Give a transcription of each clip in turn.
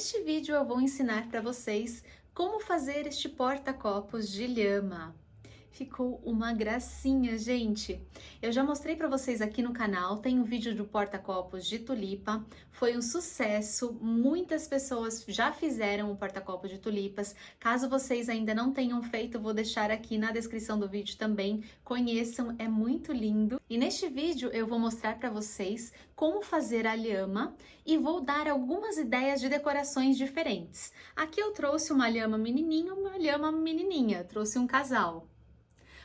Neste vídeo eu vou ensinar para vocês como fazer este porta-copos de lhama. Ficou uma gracinha, gente! Eu já mostrei para vocês aqui no canal, tem um vídeo do porta-copos de tulipa, foi um sucesso, muitas pessoas já fizeram o porta-copos de tulipas. Caso vocês ainda não tenham feito, eu vou deixar aqui na descrição do vídeo também, conheçam, é muito lindo. E neste vídeo eu vou mostrar para vocês como fazer a lhama e vou dar algumas ideias de decorações diferentes. Aqui eu trouxe uma lhama menininha e uma lhama menininha, trouxe um casal.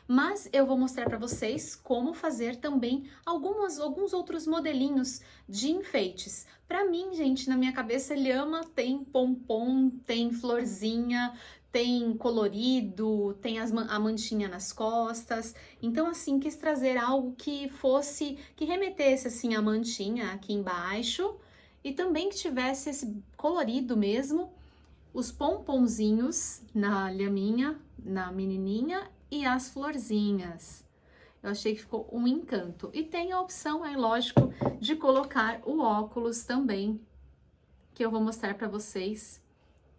Mas eu vou mostrar para vocês como fazer também alguns outros modelinhos de enfeites. Para mim, gente, na minha cabeça, lhama tem pompom, tem florzinha, tem colorido, tem a manchinha nas costas. Então, assim, quis trazer algo que remetesse, assim, a manchinha aqui embaixo e também que tivesse esse colorido mesmo, os pomponzinhos na lhaminha, na menininha, e as florzinhas. Eu achei que ficou um encanto. E tem a opção, é lógico, de colocar o óculos também, que eu vou mostrar para vocês.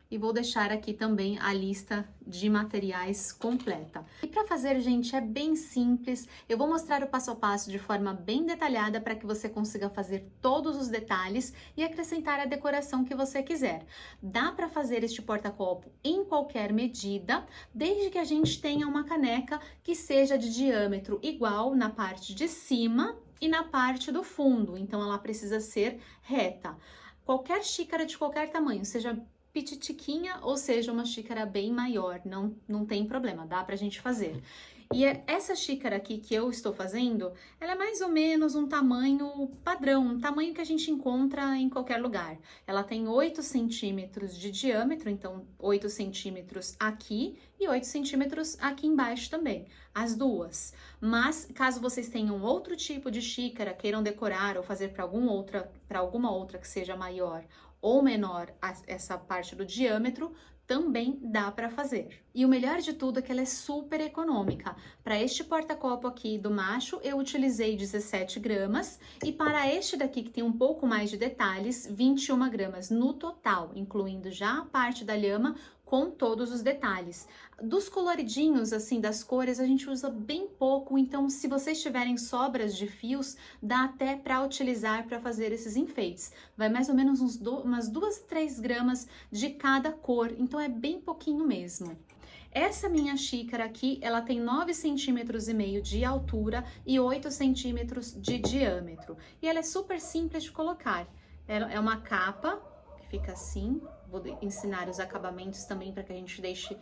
E vou deixar aqui também a lista de materiais completa. E para fazer, gente, é bem simples. Eu vou mostrar o passo a passo de forma bem detalhada para que você consiga fazer todos os detalhes e acrescentar a decoração que você quiser. Dá para fazer este porta-copo em qualquer medida, desde que a gente tenha uma caneca que seja de diâmetro igual na parte de cima e na parte do fundo. Então, ela precisa ser reta. Qualquer xícara de qualquer tamanho, seja pititiquinha ou seja uma xícara bem maior, não tem problema, dá pra gente fazer. E essa xícara aqui que eu estou fazendo, ela é mais ou menos um tamanho padrão, um tamanho que a gente encontra em qualquer lugar. Ela tem 8 centímetros de diâmetro, então 8 centímetros aqui e 8 centímetros aqui embaixo também, as duas. Mas caso vocês tenham outro tipo de xícara, queiram decorar ou fazer para alguma outra que seja maior ou menor essa parte do diâmetro, também dá para fazer. E o melhor de tudo é que ela é super econômica. Para este porta-copo aqui do macho, eu utilizei 17 gramas e para este daqui, que tem um pouco mais de detalhes, 21 gramas no total, incluindo já a parte da lhama com todos os detalhes. Dos coloridinhos, assim, das cores, a gente usa bem pouco, então se vocês tiverem sobras de fios, dá até para utilizar para fazer esses enfeites. Vai mais ou menos umas 2, 3 gramas de cada cor, então é bem pouquinho mesmo. Essa minha xícara aqui, ela tem 9,5 centímetros de altura e 8 centímetros de diâmetro. E ela é super simples de colocar. Ela é uma capa que fica assim. Vou ensinar os acabamentos também para que a gente deixe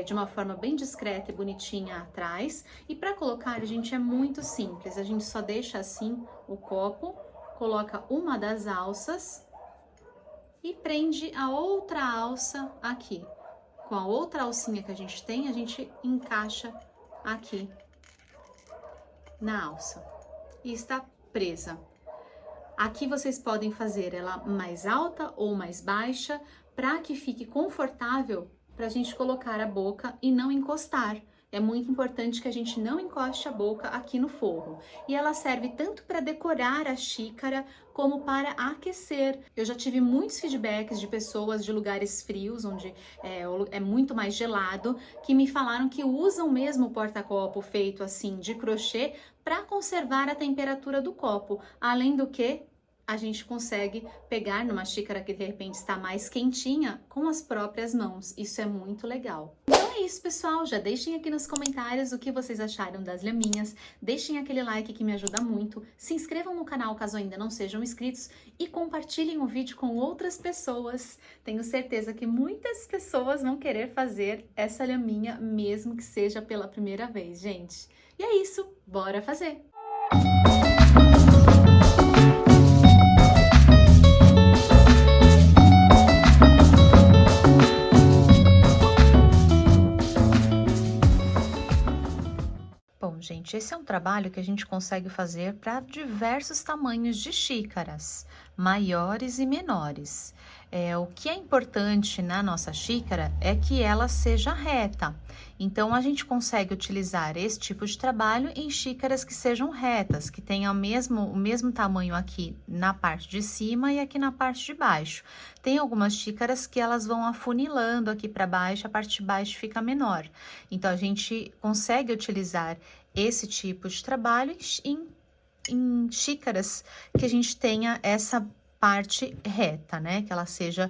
de uma forma bem discreta e bonitinha atrás. E para colocar, gente, é muito simples. A gente só deixa assim o copo, coloca uma das alças e prende a outra alça aqui. Com a outra alcinha que a gente encaixa aqui na alça e está presa. Aqui vocês podem fazer ela mais alta ou mais baixa para que fique confortável para a gente colocar a boca e não encostar. É muito importante que a gente não encoste a boca aqui no forro. E ela serve tanto para decorar a xícara como para aquecer. Eu já tive muitos feedbacks de pessoas de lugares frios, onde é muito mais gelado, que me falaram que usam mesmo o porta-copo feito assim de crochê para conservar a temperatura do copo. Além do que, a gente consegue pegar numa xícara que de repente está mais quentinha com as próprias mãos. Isso é muito legal. Então é isso, pessoal. Já deixem aqui nos comentários o que vocês acharam das lhaminhas. Deixem aquele like que me ajuda muito. Se inscrevam no canal caso ainda não sejam inscritos e compartilhem o vídeo com outras pessoas. Tenho certeza que muitas pessoas vão querer fazer essa lhaminha, mesmo que seja pela primeira vez, gente. E é isso. Bora fazer! Bom, gente, esse é um trabalho que a gente consegue fazer para diversos tamanhos de xícaras, maiores e menores. O que é importante na nossa xícara é que ela seja reta. Então, a gente consegue utilizar esse tipo de trabalho em xícaras que sejam retas, que tenham o mesmo tamanho aqui na parte de cima e aqui na parte de baixo. Tem algumas xícaras que elas vão afunilando aqui para baixo, a parte de baixo fica menor. Então, a gente consegue utilizar esse tipo de trabalho em xícaras que a gente tenha essa parte reta, né? Que ela seja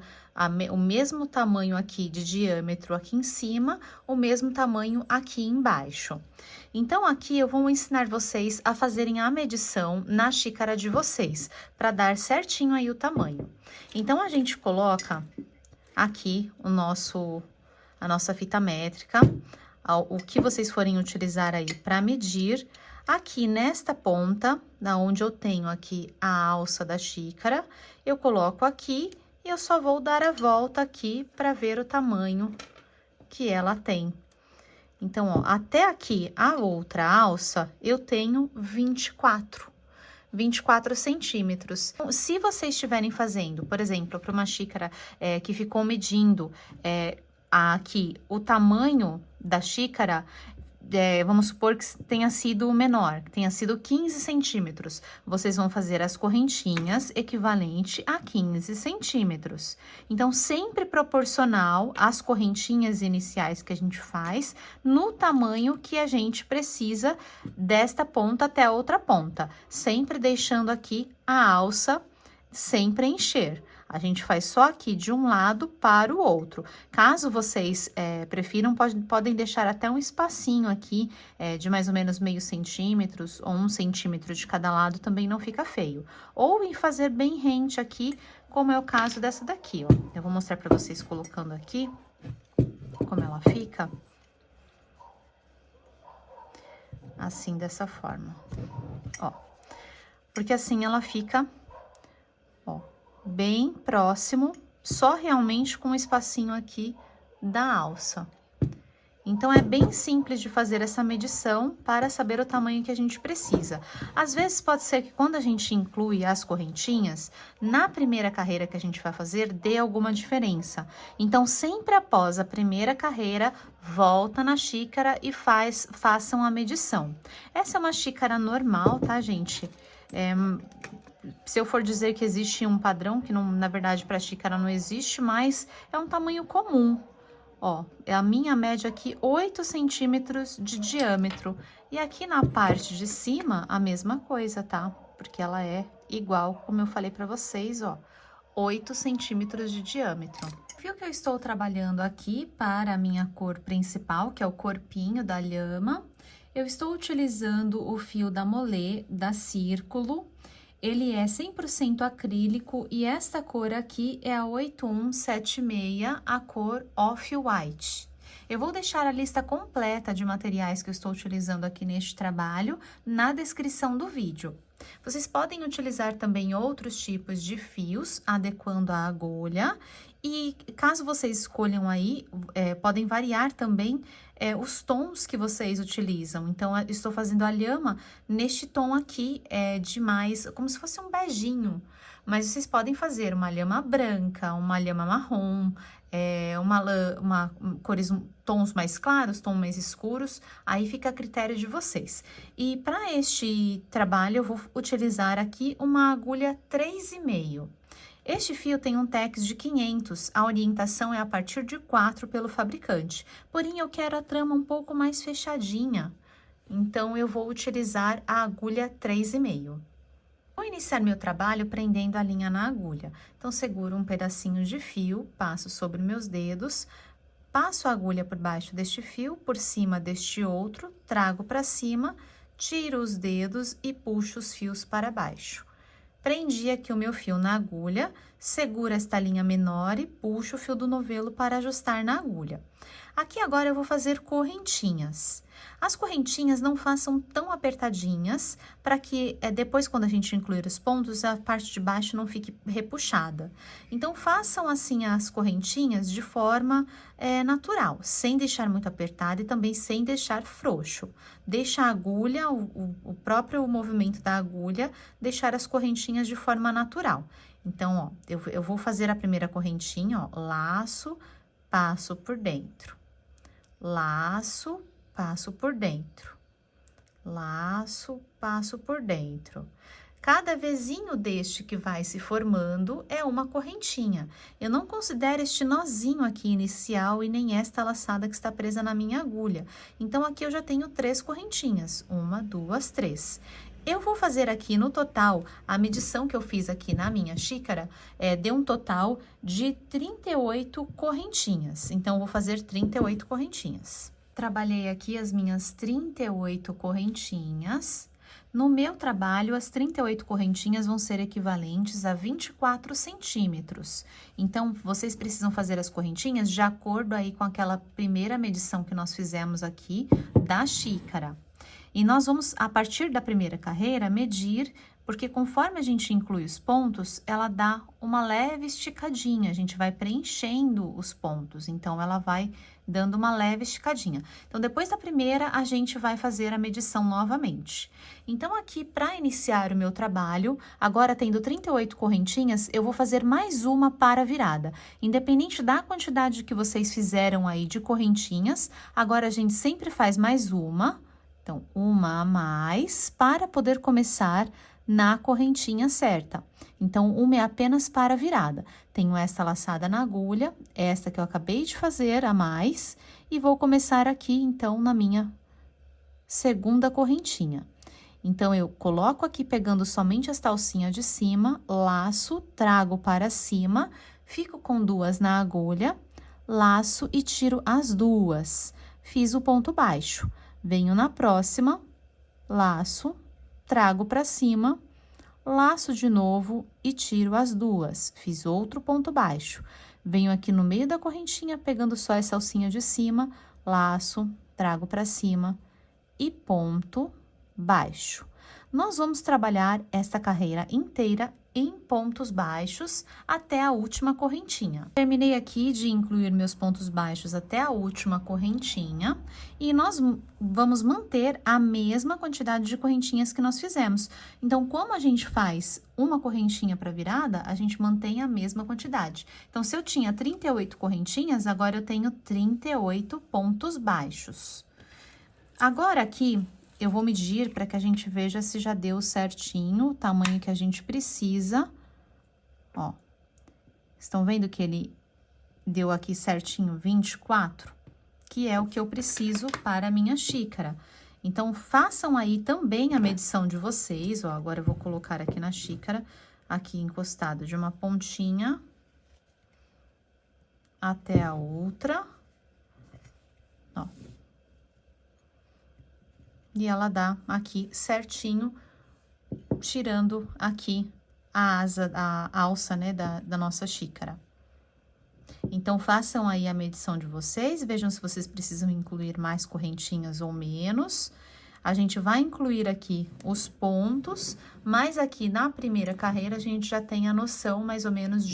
o mesmo tamanho aqui de diâmetro aqui em cima, o mesmo tamanho aqui embaixo. Então, aqui eu vou ensinar vocês a fazerem a medição na xícara de vocês, para dar certinho aí o tamanho. Então, a gente coloca aqui a nossa fita métrica, o que vocês forem utilizar aí para medir. Aqui nesta ponta, da onde eu tenho aqui a alça da xícara, eu coloco aqui e eu só vou dar a volta aqui para ver o tamanho que ela tem. Então, ó, até aqui a outra alça, eu tenho 24 centímetros. Então, se vocês estiverem fazendo, por exemplo, para uma xícara que ficou medindo aqui o tamanho da xícara, vamos supor que tenha sido menor, que tenha sido 15 centímetros. Vocês vão fazer as correntinhas equivalente a 15 centímetros. Então, sempre proporcional às correntinhas iniciais que a gente faz no tamanho que a gente precisa desta ponta até a outra ponta. Sempre deixando aqui a alça sem preencher. A gente faz só aqui de um lado para o outro. Caso vocês prefiram, podem deixar até um espacinho aqui de mais ou menos meio centímetros ou 1 centímetro de cada lado, também não fica feio. Ou em fazer bem rente aqui, como é o caso dessa daqui, ó. Eu vou mostrar para vocês colocando aqui como ela fica. Assim, dessa forma, ó. Porque assim ela fica, ó, bem próximo, só realmente com um espacinho aqui da alça. Então, é bem simples de fazer essa medição para saber o tamanho que a gente precisa. Às vezes, pode ser que quando a gente inclui as correntinhas, na primeira carreira que a gente vai fazer, dê alguma diferença. Então, sempre após a primeira carreira, volta na xícara e façam a medição. Essa é uma xícara normal, tá, gente? Se eu for dizer que existe um padrão, que não, na verdade para xícara não existe, mas é um tamanho comum. Ó, a minha média aqui, 8 centímetros de diâmetro. E aqui na parte de cima, a mesma coisa, tá? Porque ela é igual, como eu falei pra vocês, ó, 8 centímetros de diâmetro. O fio que eu estou trabalhando aqui para a minha cor principal, que é o corpinho da lhama, eu estou utilizando o fio da Molé, da Círculo. Ele é 100% acrílico e esta cor aqui é a 8176, a cor Off-White. Eu vou deixar a lista completa de materiais que eu estou utilizando aqui neste trabalho na descrição do vídeo. Vocês podem utilizar também outros tipos de fios, adequando a agulha. E caso vocês escolham aí, podem variar também os tons que vocês utilizam. Então, eu estou fazendo a lhama neste tom aqui, de mais, como se fosse um beijinho. Mas vocês podem fazer uma lhama branca, uma lhama marrom, tons mais claros, tons mais escuros, aí fica a critério de vocês. E para este trabalho, eu vou utilizar aqui uma agulha 3,5. Este fio tem um tex de 500, a orientação é a partir de 4 pelo fabricante, porém eu quero a trama um pouco mais fechadinha, então eu vou utilizar a agulha 3,5. Vou iniciar meu trabalho prendendo a linha na agulha, então seguro um pedacinho de fio, passo sobre meus dedos, passo a agulha por baixo deste fio, por cima deste outro, trago para cima, tiro os dedos e puxo os fios para baixo. Prendi aqui o meu fio na agulha, seguro esta linha menor e puxo o fio do novelo para ajustar na agulha. Aqui agora eu vou fazer correntinhas. As correntinhas não façam tão apertadinhas, para que depois, quando a gente incluir os pontos, a parte de baixo não fique repuxada. Então, façam assim as correntinhas de forma natural, sem deixar muito apertada e também sem deixar frouxo. Deixa a agulha, o próprio movimento da agulha, deixar as correntinhas de forma natural. Então, ó, eu vou fazer a primeira correntinha, ó, laço, passo por dentro, laço, passo por dentro, laço, passo por dentro. Cada vezinho deste que vai se formando é uma correntinha. Eu não considero este nozinho aqui inicial e nem esta laçada que está presa na minha agulha. Então, aqui eu já tenho 3 correntinhas. 1, 2, 3. Eu vou fazer aqui no total, a medição que eu fiz aqui na minha xícara, deu um total de 38 correntinhas. Então, eu vou fazer 38 correntinhas. Trabalhei aqui as minhas 38 correntinhas. No meu trabalho, as 38 correntinhas vão ser equivalentes a 24 centímetros. Então, vocês precisam fazer as correntinhas de acordo aí com aquela primeira medição que nós fizemos aqui da xícara. E nós vamos, a partir da primeira carreira, medir, porque conforme a gente inclui os pontos, ela dá uma leve esticadinha, a gente vai preenchendo os pontos, então ela vai dando uma leve esticadinha. Então, depois da primeira, a gente vai fazer a medição novamente. Então, aqui, para iniciar o meu trabalho, agora tendo 38 correntinhas, eu vou fazer mais uma para a virada. Independente da quantidade que vocês fizeram aí de correntinhas, agora a gente sempre faz mais uma. Então, uma a mais para poder começar na correntinha certa. Então, uma é apenas para a virada. Tenho esta laçada na agulha, esta que eu acabei de fazer a mais, e vou começar aqui, então, na minha segunda correntinha. Então, eu coloco aqui pegando somente esta alcinha de cima, laço, trago para cima, fico com 2 na agulha, laço e tiro as 2. Fiz o ponto baixo. Venho na próxima, laço, trago para cima, laço de novo e tiro as 2. Fiz outro ponto baixo. Venho aqui no meio da correntinha, pegando só essa alcinha de cima, laço, trago para cima e ponto baixo. Nós vamos trabalhar esta carreira inteira em pontos baixos até a última correntinha. Terminei aqui de incluir meus pontos baixos até a última correntinha e nós vamos manter a mesma quantidade de correntinhas que nós fizemos. Então, como a gente faz uma correntinha para virada, a gente mantém a mesma quantidade. Então, se eu tinha 38 correntinhas, agora eu tenho 38 pontos baixos. Agora aqui, eu vou medir para que a gente veja se já deu certinho o tamanho que a gente precisa. Ó, estão vendo que ele deu aqui certinho 24? Que é o que eu preciso para a minha xícara. Então, façam aí também a medição de vocês. Ó, agora eu vou colocar aqui na xícara, aqui encostado de uma pontinha até a outra. Ó. E ela dá aqui certinho, tirando aqui a asa, a alça, né, da nossa xícara. Então, façam aí a medição de vocês, vejam se vocês precisam incluir mais correntinhas ou menos. A gente vai incluir aqui os pontos, mas aqui na primeira carreira a gente já tem a noção mais ou menos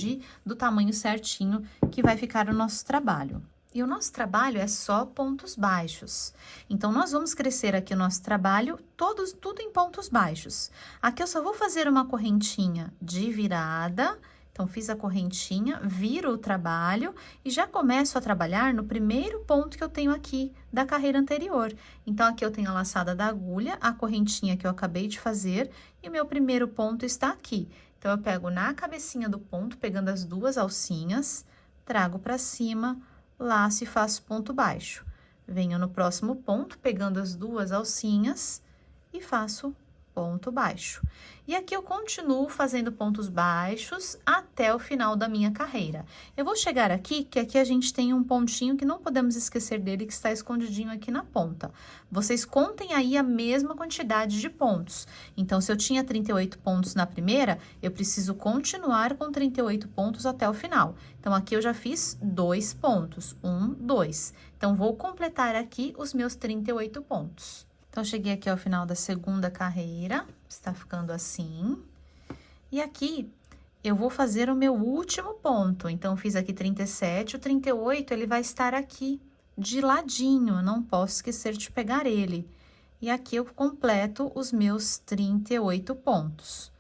do tamanho certinho que vai ficar o nosso trabalho. E o nosso trabalho é só pontos baixos. Então, nós vamos crescer aqui o nosso trabalho, tudo em pontos baixos. Aqui eu só vou fazer uma correntinha de virada. Então, fiz a correntinha, viro o trabalho e já começo a trabalhar no primeiro ponto que eu tenho aqui da carreira anterior. Então, aqui eu tenho a laçada da agulha, a correntinha que eu acabei de fazer e o meu primeiro ponto está aqui. Então, eu pego na cabecinha do ponto, pegando as 2 alcinhas, trago para cima, laço e faço ponto baixo. Venho no próximo ponto, pegando as 2 alcinhas e faço ponto baixo. E aqui eu continuo fazendo pontos baixos até o final da minha carreira. Eu vou chegar aqui, que aqui a gente tem um pontinho que não podemos esquecer dele, que está escondidinho aqui na ponta. Vocês contem aí a mesma quantidade de pontos. Então, se eu tinha 38 pontos na primeira, eu preciso continuar com 38 pontos até o final. Então, aqui eu já fiz 2 pontos, 1, 2. Então, Então, vou completar aqui os meus 38 pontos. Então, cheguei aqui ao final da segunda carreira, está ficando assim. E aqui, eu vou fazer o meu último ponto. Então, fiz aqui 37, o 38, ele vai estar aqui de ladinho, não posso esquecer de pegar ele. E aqui eu completo os meus 38 pontos.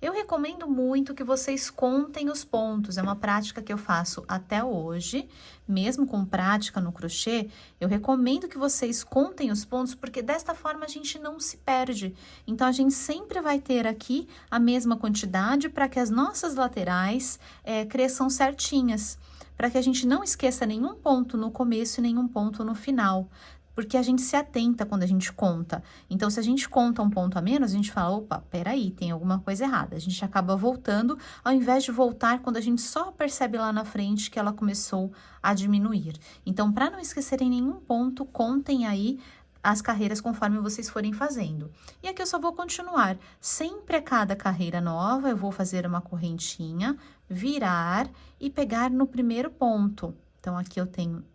Eu recomendo muito que vocês contem os pontos, é uma prática que eu faço até hoje, mesmo com prática no crochê, eu recomendo que vocês contem os pontos, porque desta forma a gente não se perde. Então, a gente sempre vai ter aqui a mesma quantidade para que as nossas laterais cresçam certinhas, para que a gente não esqueça nenhum ponto no começo e nenhum ponto no final. Porque a gente se atenta quando a gente conta. Então, se a gente conta um ponto a menos, a gente fala, opa, peraí, tem alguma coisa errada. A gente acaba voltando, ao invés de voltar quando a gente só percebe lá na frente que ela começou a diminuir. Então, para não esquecerem nenhum ponto, contem aí as carreiras conforme vocês forem fazendo. E aqui eu só vou continuar. Sempre a cada carreira nova, eu vou fazer uma correntinha, virar e pegar no primeiro ponto. Então, aqui eu tenho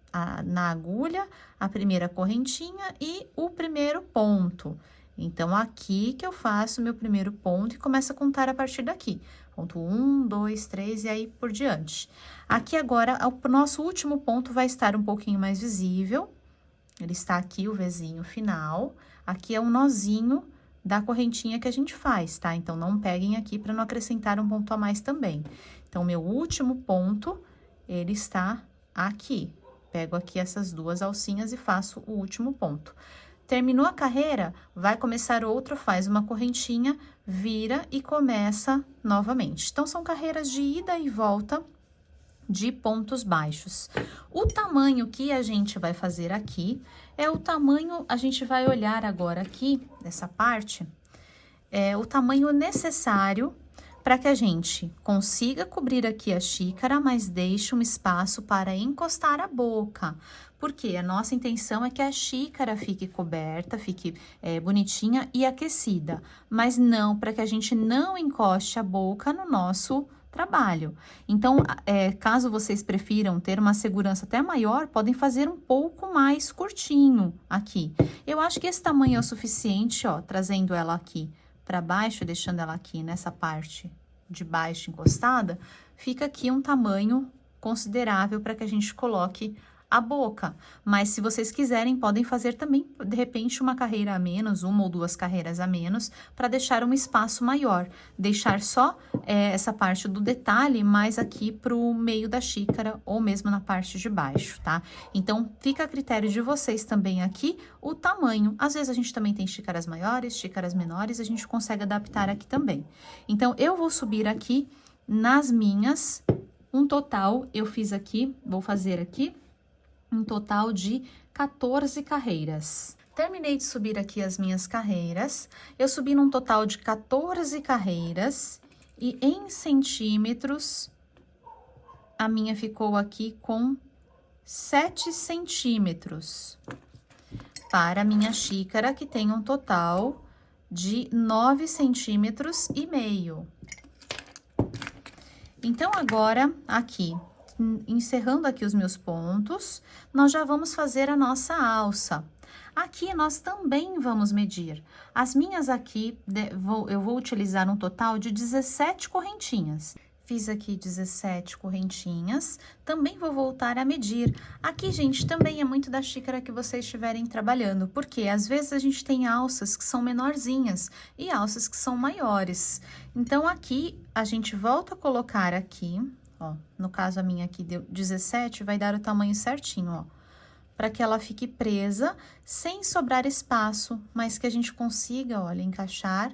na agulha, a primeira correntinha e o primeiro ponto. Então, aqui que eu faço o meu primeiro ponto e começo a contar a partir daqui. Ponto 1, 2, 3 e aí por diante. Aqui agora, o nosso último ponto vai estar um pouquinho mais visível. Ele está aqui, o Vzinho final. Aqui é um nozinho da correntinha que a gente faz, tá? Então, não peguem aqui para não acrescentar um ponto a mais também. Então, meu último ponto, ele está aqui. Pego aqui essas duas alcinhas e faço o último ponto. Terminou a carreira, vai começar outra, faz uma correntinha, vira e começa novamente. Então, são carreiras de ida e volta de pontos baixos. O tamanho que a gente vai fazer aqui é o tamanho, a gente vai olhar agora aqui, nessa parte, o tamanho necessário para que a gente consiga cobrir aqui a xícara, mas deixe um espaço para encostar a boca. Porque a nossa intenção é que a xícara fique coberta, fique bonitinha e aquecida, mas não para que a gente não encoste a boca no nosso trabalho. Então, caso vocês prefiram ter uma segurança até maior, podem fazer um pouco mais curtinho aqui. Eu acho que esse tamanho é o suficiente, ó, trazendo ela aqui para baixo, deixando ela aqui nessa parte de baixo encostada, fica aqui um tamanho considerável para que a gente coloque a boca. Mas se vocês quiserem, podem fazer também, de repente, uma carreira a menos, uma ou duas carreiras a menos, para deixar um espaço maior. Deixar só essa parte do detalhe mais aqui para o meio da xícara ou mesmo na parte de baixo, tá? Então, fica a critério de vocês também aqui o tamanho. Às vezes, a gente também tem xícaras maiores, xícaras menores, a gente consegue adaptar aqui também. Então, eu vou subir aqui nas minhas, um total, eu fiz aqui, vou fazer aqui, um total de 14 carreiras. Terminei de subir aqui as minhas carreiras, eu subi num total de 14 carreiras e em centímetros, a minha ficou aqui com 7 centímetros. Para a minha xícara, que tem um total de 9 centímetros e meio. Então, agora, aqui, encerrando aqui os meus pontos, nós já vamos fazer a nossa alça. Aqui, nós também vamos medir. As minhas aqui, eu vou utilizar um total de 17 correntinhas. Fiz aqui 17 correntinhas, também vou voltar a medir. Aqui, gente, também é muito da xícara que vocês estiverem trabalhando, porque às vezes a gente tem alças que são menorzinhas e alças que são maiores. Então, aqui, a gente volta a colocar aqui, ó, no caso a minha aqui deu 17, vai dar o tamanho certinho, ó, para que ela fique presa, sem sobrar espaço, mas que a gente consiga, olha, encaixar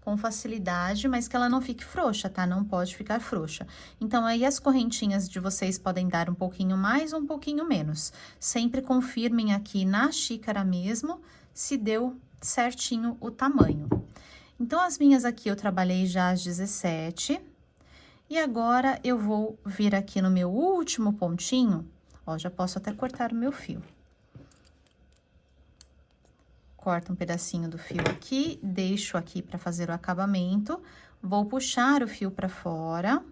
com facilidade, mas que ela não fique frouxa, tá? Não pode ficar frouxa. Então, aí as correntinhas de vocês podem dar um pouquinho mais ou um pouquinho menos. Sempre confirmem aqui na xícara mesmo, se deu certinho o tamanho. Então, as minhas aqui eu trabalhei já as 17. E agora, eu vou vir aqui no meu último pontinho, ó, já posso até cortar o meu fio. Corto um pedacinho do fio aqui, deixo aqui para fazer o acabamento, vou puxar o fio para fora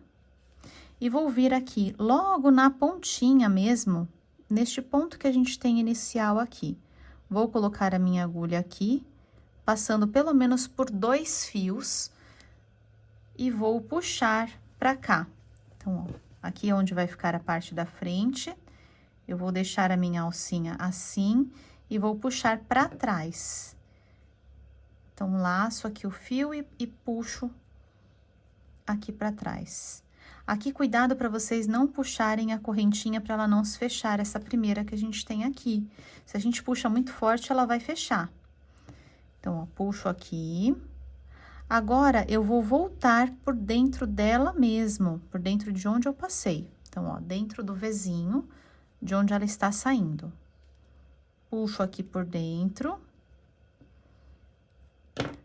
e vou vir aqui logo na pontinha mesmo, neste ponto que a gente tem inicial aqui. Vou colocar a minha agulha aqui, passando pelo menos por 2 fios e vou puxar pra cá. Então, ó, aqui é onde vai ficar a parte da frente, eu vou deixar a minha alcinha assim e vou puxar pra trás. Então, laço aqui o fio e puxo aqui pra trás. Aqui, cuidado para vocês não puxarem a correntinha para ela não se fechar, essa primeira que a gente tem aqui. Se a gente puxa muito forte, ela vai fechar. Então, ó, puxo aqui. Agora, eu vou voltar por dentro dela mesmo, por dentro de onde eu passei. Então, ó, dentro do Vzinho, de onde ela está saindo. Puxo aqui por dentro.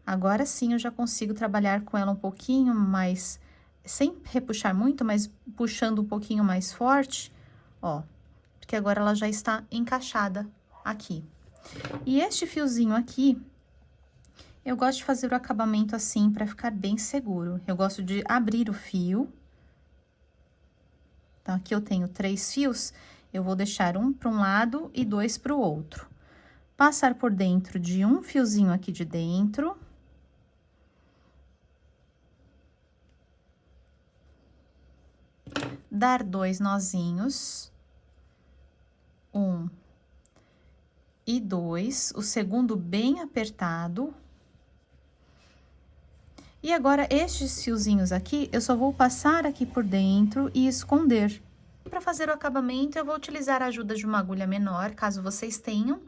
Agora sim, eu já consigo trabalhar com ela um pouquinho mais, sem repuxar muito, mas puxando um pouquinho mais forte, ó, porque agora ela já está encaixada aqui. E este fiozinho aqui, eu gosto de fazer o acabamento assim, para ficar bem seguro. Eu gosto de abrir o fio. Então, aqui eu tenho 3 fios, eu vou deixar um para um lado e 2 para o outro. Passar por dentro de um fiozinho aqui de dentro. Dar 2 nozinhos. 1 e 2, o segundo bem apertado. E agora, estes fiozinhos aqui, eu só vou passar aqui por dentro e esconder. Para fazer o acabamento, eu vou utilizar a ajuda de uma agulha menor, caso vocês tenham.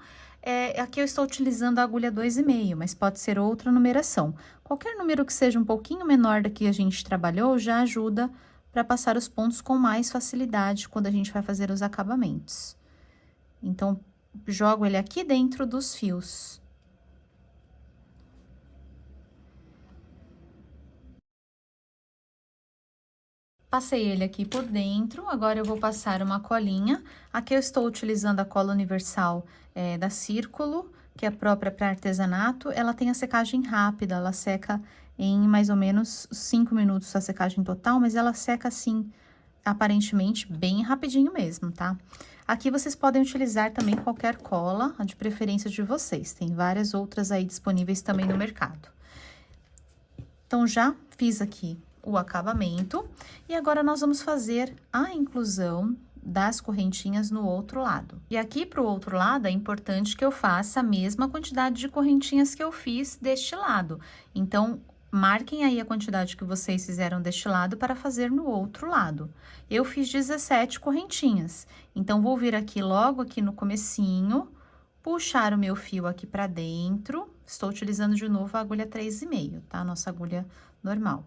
Aqui eu estou utilizando a agulha 2,5, mas pode ser outra numeração. Qualquer número que seja um pouquinho menor da que a gente trabalhou, já ajuda para passar os pontos com mais facilidade quando a gente vai fazer os acabamentos. Então, jogo ele aqui dentro dos fios. Passei ele aqui por dentro, agora eu vou passar uma colinha. Aqui eu estou utilizando a cola universal da Círculo, que é própria para artesanato. Ela tem a secagem rápida, ela seca em mais ou menos 5 minutos a secagem total, mas ela seca assim, aparentemente, bem rapidinho mesmo, tá? Aqui vocês podem utilizar também qualquer cola, a de preferência de vocês. Tem várias outras aí disponíveis também no mercado. Então, já fiz aqui o acabamento e agora nós vamos fazer a inclusão das correntinhas no outro lado. E aqui pro outro lado é importante que eu faça a mesma quantidade de correntinhas que eu fiz deste lado. Então, marquem aí a quantidade que vocês fizeram deste lado para fazer no outro lado. Eu fiz 17 correntinhas, então vou vir aqui logo aqui no comecinho, puxar o meu fio aqui para dentro. Estou utilizando de novo a agulha 3,5, tá? Nossa agulha normal.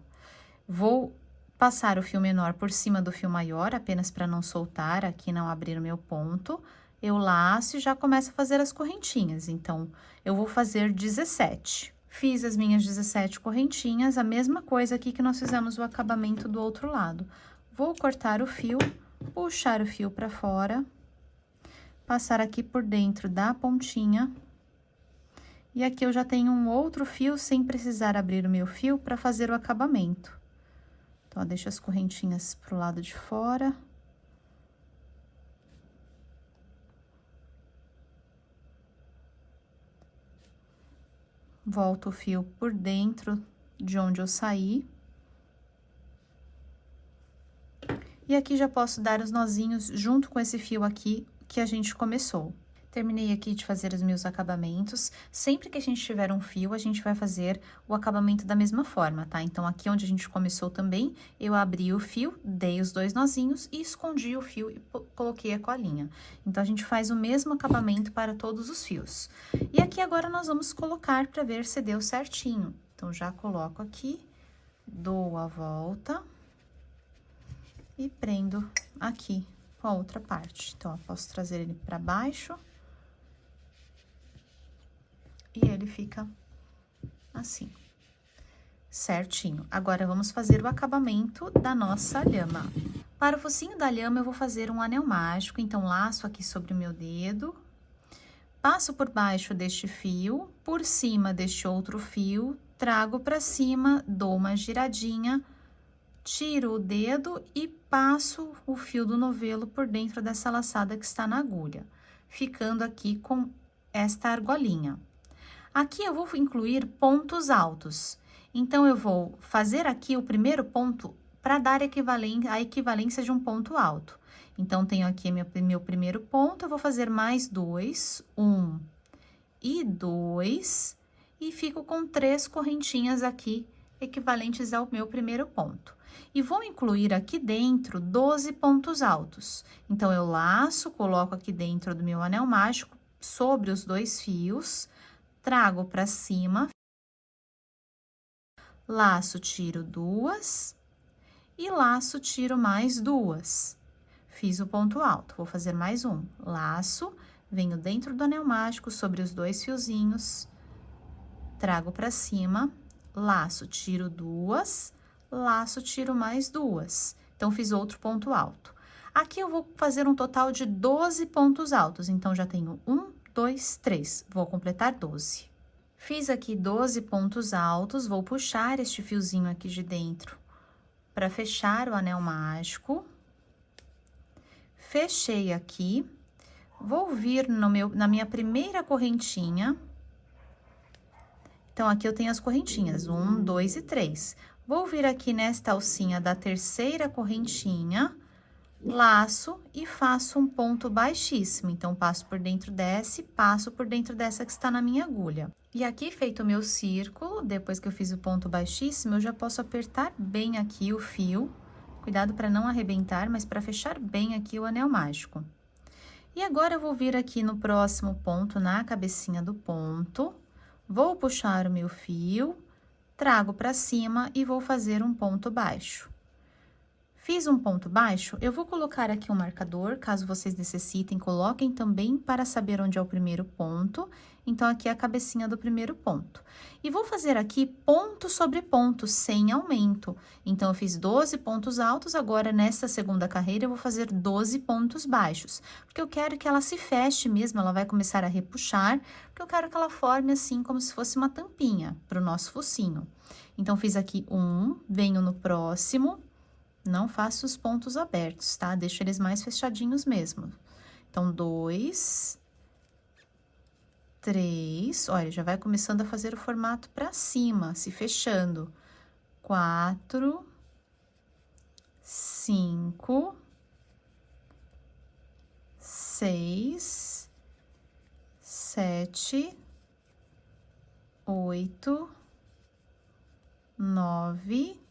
Vou passar o fio menor por cima do fio maior, apenas para não soltar, aqui não abrir o meu ponto. Eu laço e já começo a fazer as correntinhas. Então, eu vou fazer 17. Fiz as minhas 17 correntinhas, a mesma coisa aqui que nós fizemos o acabamento do outro lado. Vou cortar o fio, puxar o fio para fora, passar aqui por dentro da pontinha. E aqui eu já tenho um outro fio sem precisar abrir o meu fio para fazer o acabamento. Então, ó, deixo as correntinhas pro lado de fora. Volto o fio por dentro de onde eu saí. E aqui já posso dar os nozinhos junto com esse fio aqui que a gente começou. Terminei aqui de fazer os meus acabamentos. Sempre que a gente tiver um fio, a gente vai fazer o acabamento da mesma forma, tá? Então, aqui onde a gente começou também, eu abri o fio, dei os 2 nozinhos e escondi o fio e coloquei a colinha. Então, a gente faz o mesmo acabamento para todos os fios. E aqui agora nós vamos colocar para ver se deu certinho. Então, já coloco aqui, dou a volta e prendo aqui com a outra parte. Então, ó, posso trazer ele para baixo. E ele fica assim, certinho. Agora, vamos fazer o acabamento da nossa lhama. Para o focinho da lhama, eu vou fazer um anel mágico, então, laço aqui sobre o meu dedo, passo por baixo deste fio, por cima deste outro fio, trago para cima, dou uma giradinha, tiro o dedo e passo o fio do novelo por dentro dessa laçada que está na agulha, ficando aqui com esta argolinha. Aqui eu vou incluir pontos altos, então eu vou fazer aqui o primeiro ponto para dar a equivalência de um ponto alto. Então, tenho aqui meu primeiro ponto, eu vou fazer mais 2, 1 e 2, e fico com 3 correntinhas aqui, equivalentes ao meu primeiro ponto. E vou incluir aqui dentro 12 pontos altos. Então, eu laço, coloco aqui dentro do meu anel mágico, sobre os 2 fios, trago para cima, laço, tiro 2 e laço, tiro mais 2. Fiz o ponto alto, vou fazer mais um. Laço, venho dentro do anel mágico, sobre os 2 fiozinhos, trago para cima, laço, tiro 2, laço, tiro mais 2. Então, fiz outro ponto alto. Aqui eu vou fazer um total de 12 pontos altos, então, já tenho 1, 2, 3. Vou completar 12. Fiz aqui 12 pontos altos, vou puxar este fiozinho aqui de dentro para fechar o anel mágico. Fechei aqui, vou vir na minha primeira correntinha. Então, aqui eu tenho as correntinhas, 1, 2 e 3. Vou vir aqui nesta alcinha da terceira correntinha, laço e faço um ponto baixíssimo. Então, passo por dentro dessa e passo por dentro dessa que está na minha agulha. E aqui, feito o meu círculo, depois que eu fiz o ponto baixíssimo, eu já posso apertar bem aqui o fio. Cuidado para não arrebentar, mas para fechar bem aqui o anel mágico. E agora, eu vou vir aqui no próximo ponto, na cabecinha do ponto, vou puxar o meu fio, trago para cima e vou fazer um ponto baixo. Fiz um ponto baixo, eu vou colocar aqui um marcador, caso vocês necessitem, coloquem também para saber onde é o primeiro ponto. Então, aqui é a cabecinha do primeiro ponto. E vou fazer aqui ponto sobre ponto, sem aumento. Então, eu fiz 12 pontos altos, agora nessa segunda carreira eu vou fazer 12 pontos baixos. Porque eu quero que ela se feche mesmo, ela vai começar a repuxar, porque eu quero que ela forme assim, como se fosse uma tampinha para o nosso focinho. Então, fiz aqui um, venho no próximo. Não faço os pontos abertos, tá? Deixo eles mais fechadinhos mesmo. Então, 2, 3, olha, já vai começando a fazer o formato pra cima, se fechando. 4, 5, 6, 7, 8, 9,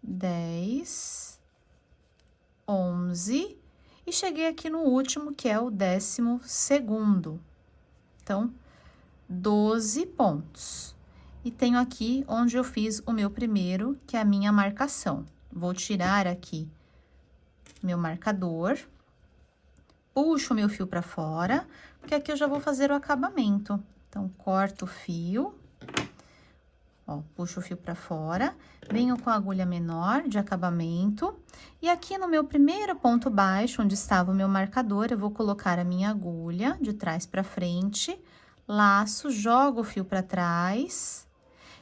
10, 11, e cheguei aqui no último, que é o 12º. Então, 12 pontos. E tenho aqui onde eu fiz o meu primeiro, que é a minha marcação. Vou tirar aqui meu marcador, puxo o meu fio para fora, porque aqui eu já vou fazer o acabamento. Então, corto o fio. Ó, puxo o fio para fora, venho com a agulha menor de acabamento, e aqui no meu primeiro ponto baixo, onde estava o meu marcador, eu vou colocar a minha agulha de trás para frente, laço, jogo o fio para trás,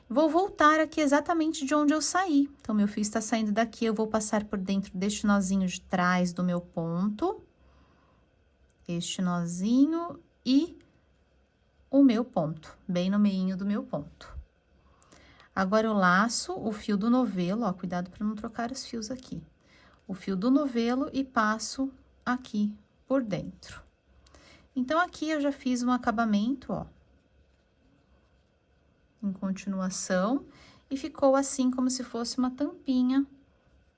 vou voltar aqui exatamente de onde eu saí. Então, meu fio está saindo daqui, eu vou passar por dentro deste nozinho de trás do meu ponto, este nozinho e o meu ponto, bem no meinho do meu ponto. Agora, eu laço o fio do novelo, ó, cuidado para não trocar os fios aqui. O fio do novelo e passo aqui por dentro. Então, aqui eu já fiz um acabamento, ó, em continuação, e ficou assim como se fosse uma tampinha,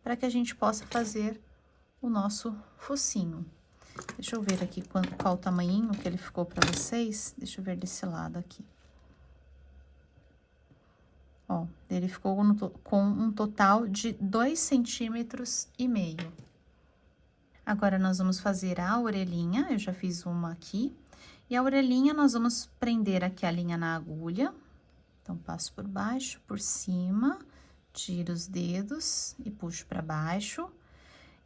para que a gente possa fazer o nosso focinho. Deixa eu ver aqui qual o tamanhinho que ele ficou para vocês. Deixa eu ver desse lado aqui. Ó, ele ficou com um total de 2,5 cm. Agora, nós vamos fazer a orelhinha, eu já fiz uma aqui. E a orelhinha, nós vamos prender aqui a linha na agulha. Então, passo por baixo, por cima, tiro os dedos e puxo para baixo.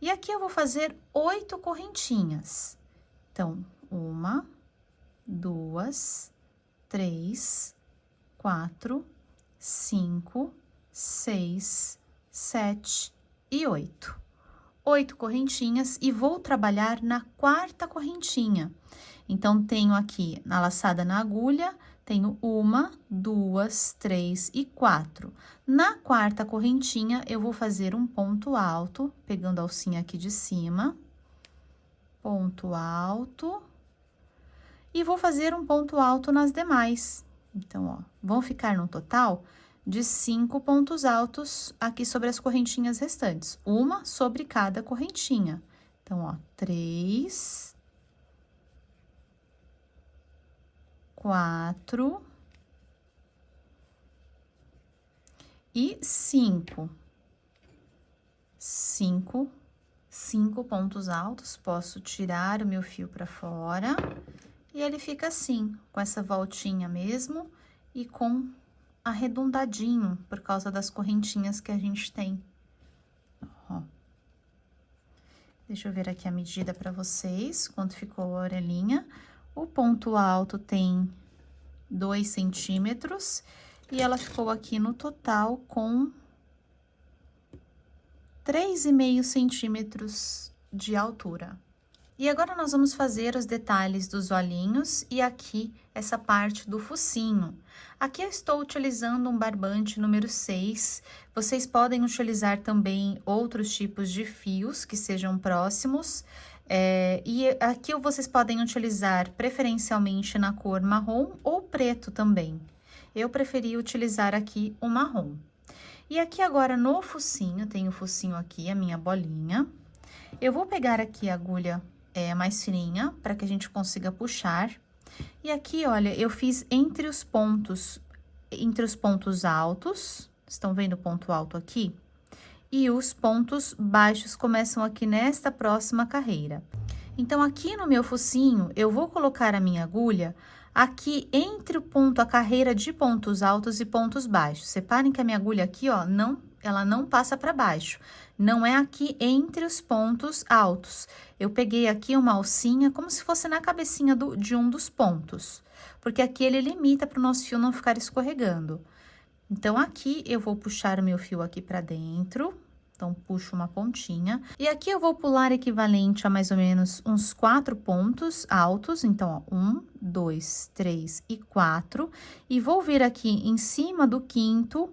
E aqui eu vou fazer 8 correntinhas. Então, 1, 2, 3, 4, 5, 6, 7 e 8. 8 correntinhas e vou trabalhar na quarta correntinha. Então, tenho aqui na laçada na agulha, tenho 1, 2, 3 e 4. Na quarta correntinha, eu vou fazer um ponto alto, pegando a alcinha aqui de cima, ponto alto, e vou fazer um ponto alto nas demais. Então, ó, vão ficar no total de 5 pontos altos aqui sobre as correntinhas restantes, uma sobre cada correntinha. Então, ó, 3, 4 e 5. 5 pontos altos, posso tirar o meu fio para fora e ele fica assim, com essa voltinha mesmo e com arredondadinho por causa das correntinhas que a gente tem. Ó. Deixa eu ver aqui a medida para vocês, quanto ficou a orelhinha. O ponto alto tem 2 centímetros e ela ficou aqui no total com 3,5 centímetros de altura. E agora nós vamos fazer os detalhes dos olhinhos e aqui essa parte do focinho. Aqui eu estou utilizando um barbante número 6. Vocês podem utilizar também outros tipos de fios que sejam próximos. E aqui vocês podem utilizar preferencialmente na cor marrom ou preto também. Eu preferi utilizar aqui o marrom. E aqui agora no focinho, tem o focinho aqui, a minha bolinha. Eu vou pegar aqui a agulha mais fininha, para que a gente consiga puxar. E aqui, olha, eu fiz entre os pontos altos, estão vendo o ponto alto aqui? E os pontos baixos começam aqui nesta próxima carreira. Então, aqui no meu focinho, eu vou colocar a minha agulha aqui entre a carreira de pontos altos e pontos baixos. Separem que a minha agulha aqui, ó, ela não passa para baixo. Não é aqui entre os pontos altos. Eu peguei aqui uma alcinha como se fosse na cabecinha de um dos pontos. Porque aqui ele limita para o nosso fio não ficar escorregando. Então, aqui eu vou puxar o meu fio aqui para dentro. Então, puxo uma pontinha. E aqui eu vou pular equivalente a mais ou menos uns 4 pontos altos. Então, ó, 1, 2, 3 e 4. E vou vir aqui em cima do quinto,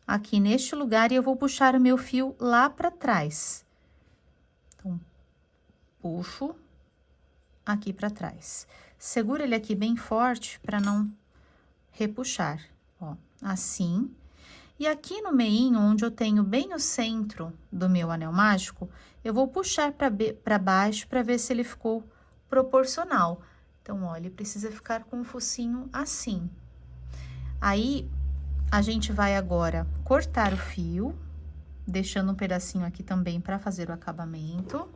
aqui neste lugar, e eu vou puxar o meu fio lá para trás. Então, puxo aqui para trás. Segura ele aqui bem forte para não repuxar, ó, assim. E aqui no meinho, onde eu tenho bem o centro do meu anel mágico, eu vou puxar para baixo para ver se ele ficou proporcional. Então, ó, ele precisa ficar com o focinho assim. Aí, a gente vai agora cortar o fio, deixando um pedacinho aqui também para fazer o acabamento.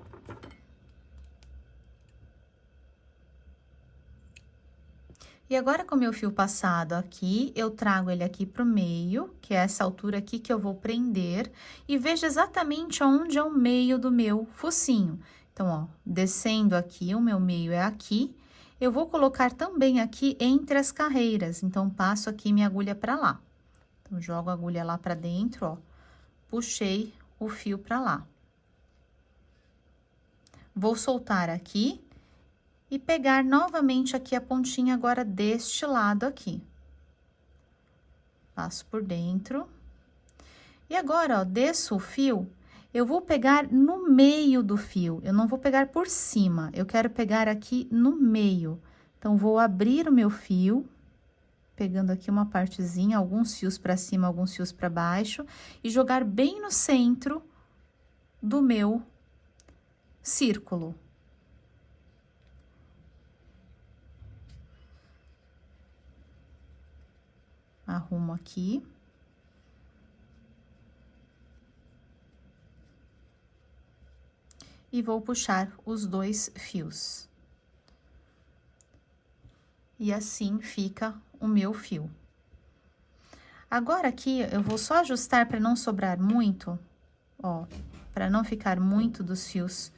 E agora, com o meu fio passado aqui, eu trago ele aqui pro meio, que é essa altura aqui que eu vou prender, e veja exatamente onde é o meio do meu focinho. Então, ó, descendo aqui, o meu meio é aqui, eu vou colocar também aqui entre as carreiras, então, passo aqui minha agulha pra lá. Então, jogo a agulha lá pra dentro, ó, puxei o fio pra lá. Vou soltar aqui e pegar novamente aqui a pontinha agora deste lado aqui. Passo por dentro. E agora, ó, desço o fio, eu vou pegar no meio do fio, eu não vou pegar por cima, eu quero pegar aqui no meio. Então, vou abrir o meu fio, pegando aqui uma partezinha, alguns fios para cima, alguns fios para baixo, e jogar bem no centro do meu círculo. Arrumo aqui. E vou puxar os 2 fios. E assim fica o meu fio. Agora, aqui, eu vou só ajustar para não sobrar muito, ó, para não ficar muito dos fios,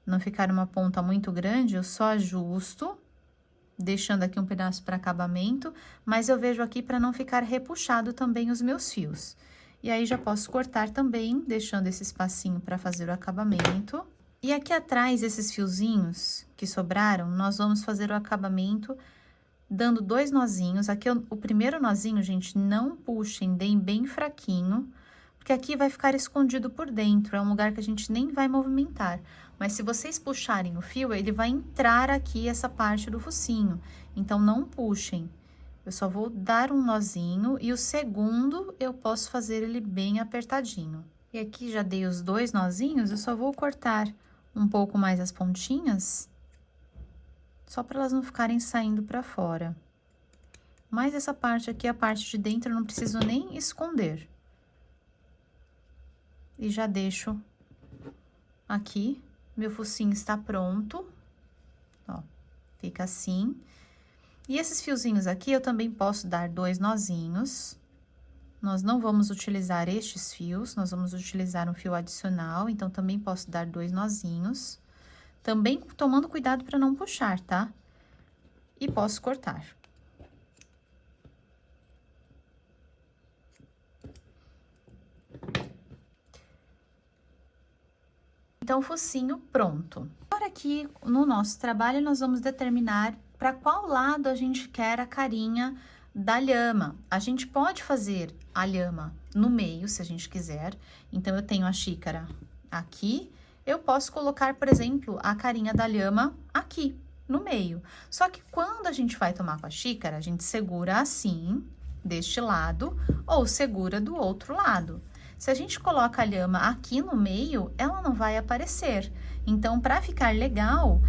não ficar uma ponta muito grande, eu só ajusto, deixando aqui um pedaço para acabamento, mas eu vejo aqui para não ficar repuxado também os meus fios. E aí, já posso cortar também, deixando esse espacinho para fazer o acabamento. E aqui atrás, esses fiozinhos que sobraram, nós vamos fazer o acabamento dando 2 nozinhos. Aqui, o primeiro nozinho, gente, não puxem, deem bem fraquinho, porque aqui vai ficar escondido por dentro, é um lugar que a gente nem vai movimentar. Mas se vocês puxarem o fio, ele vai entrar aqui essa parte do focinho, então não puxem. Eu só vou dar um nozinho e o segundo eu posso fazer ele bem apertadinho. E aqui já dei os 2 nozinhos, eu só vou cortar um pouco mais as pontinhas, só para elas não ficarem saindo para fora. Mas essa parte aqui, a parte de dentro, eu não preciso nem esconder. E já deixo aqui, meu focinho está pronto, ó, fica assim. E esses fiozinhos aqui, eu também posso dar 2 nozinhos. Nós não vamos utilizar estes fios, nós vamos utilizar um fio adicional, então também posso dar 2 nozinhos. Também tomando cuidado para não puxar, tá? E posso cortar. Então, focinho pronto. Agora aqui, no nosso trabalho, nós vamos determinar para qual lado a gente quer a carinha da lhama. A gente pode fazer a lhama no meio, se a gente quiser. Então, eu tenho a xícara aqui. Eu posso colocar, por exemplo, a carinha da lhama aqui, no meio. Só que quando a gente vai tomar com a xícara, a gente segura assim, deste lado, ou segura do outro lado. Se a gente coloca a lhama aqui no meio, ela não vai aparecer. Então, para ficar legal,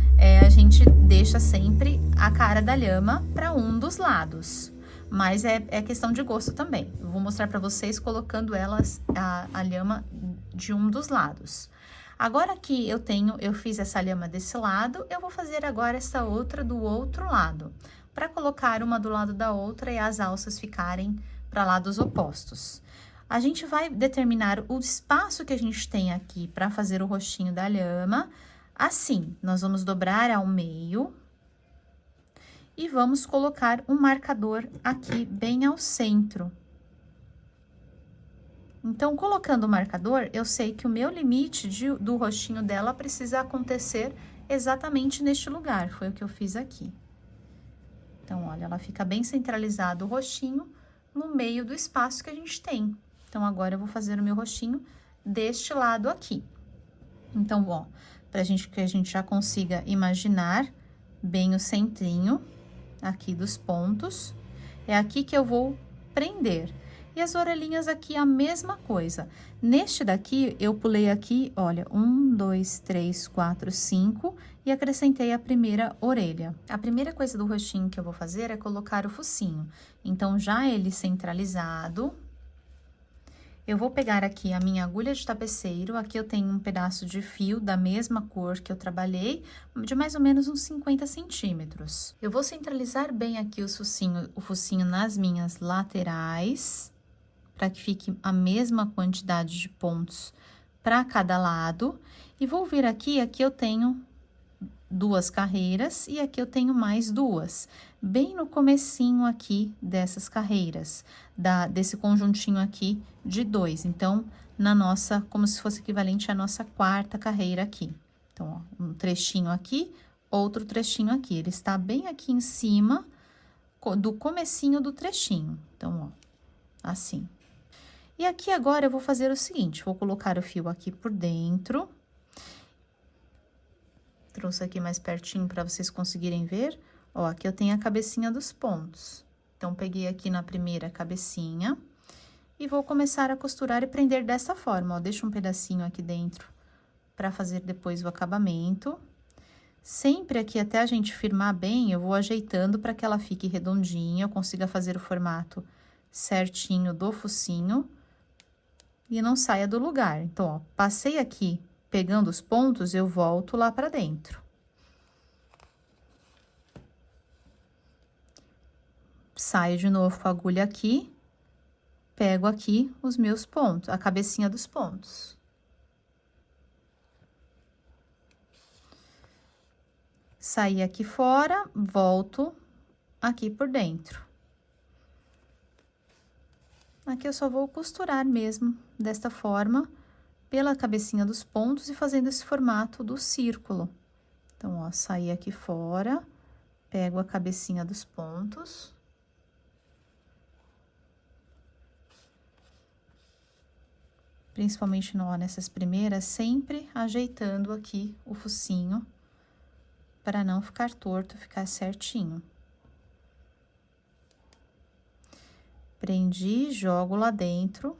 a gente deixa sempre a cara da lhama para um dos lados. Mas é questão de gosto também. Eu vou mostrar para vocês colocando a lhama de um dos lados. Agora que eu fiz essa lhama desse lado, eu vou fazer agora essa outra do outro lado. Para colocar uma do lado da outra e as alças ficarem para lados opostos. A gente vai determinar o espaço que a gente tem aqui para fazer o rostinho da lhama. Assim, nós vamos dobrar ao meio e vamos colocar um marcador aqui bem ao centro. Então, colocando o marcador, eu sei que o meu limite do rostinho dela precisa acontecer exatamente neste lugar. Foi o que eu fiz aqui. Então, olha, ela fica bem centralizado o rostinho no meio do espaço que a gente tem. Então, agora eu vou fazer o meu rostinho deste lado aqui. Então, ó, que a gente já consiga imaginar bem o centrinho aqui dos pontos, é aqui que eu vou prender. E as orelhinhas aqui, a mesma coisa. Neste daqui, eu pulei aqui, olha, 1, 2, 3, 4, 5 e acrescentei a primeira orelha. A primeira coisa do rostinho que eu vou fazer é colocar o focinho. Então, já ele centralizado, eu vou pegar aqui a minha agulha de tapeceiro, aqui eu tenho um pedaço de fio da mesma cor que eu trabalhei, de mais ou menos uns 50 centímetros. Eu vou centralizar bem aqui o focinho nas minhas laterais, para que fique a mesma quantidade de pontos para cada lado. E vou vir aqui eu tenho 2 carreiras e aqui eu tenho mais 2, bem no comecinho aqui dessas carreiras, desse conjuntinho aqui de 2. Então, como se fosse equivalente à nossa 4ª carreira aqui. Então, ó, um trechinho aqui, outro trechinho aqui. Ele está bem aqui em cima do comecinho do trechinho. Então, ó, assim. E aqui agora eu vou fazer o seguinte, vou colocar o fio aqui por dentro. Trouxe aqui mais pertinho para vocês conseguirem ver. Ó, aqui eu tenho a cabecinha dos pontos. Então, peguei aqui na primeira cabecinha e vou começar a costurar e prender dessa forma, ó. Deixa um pedacinho aqui dentro para fazer depois o acabamento. Sempre aqui, até a gente firmar bem, eu vou ajeitando para que ela fique redondinha, eu consiga fazer o formato certinho do focinho e não saia do lugar. Então, ó, passei aqui pegando os pontos, eu volto lá para dentro. Saio de novo com a agulha aqui, pego aqui os meus pontos, a cabecinha dos pontos. Saí aqui fora, volto aqui por dentro. Aqui eu só vou costurar mesmo, desta forma, pela cabecinha dos pontos e fazendo esse formato do círculo. Então, ó, saí aqui fora, pego a cabecinha dos pontos. Principalmente nessas primeiras, sempre ajeitando aqui o focinho, para não ficar torto, ficar certinho. Prendi, jogo lá dentro.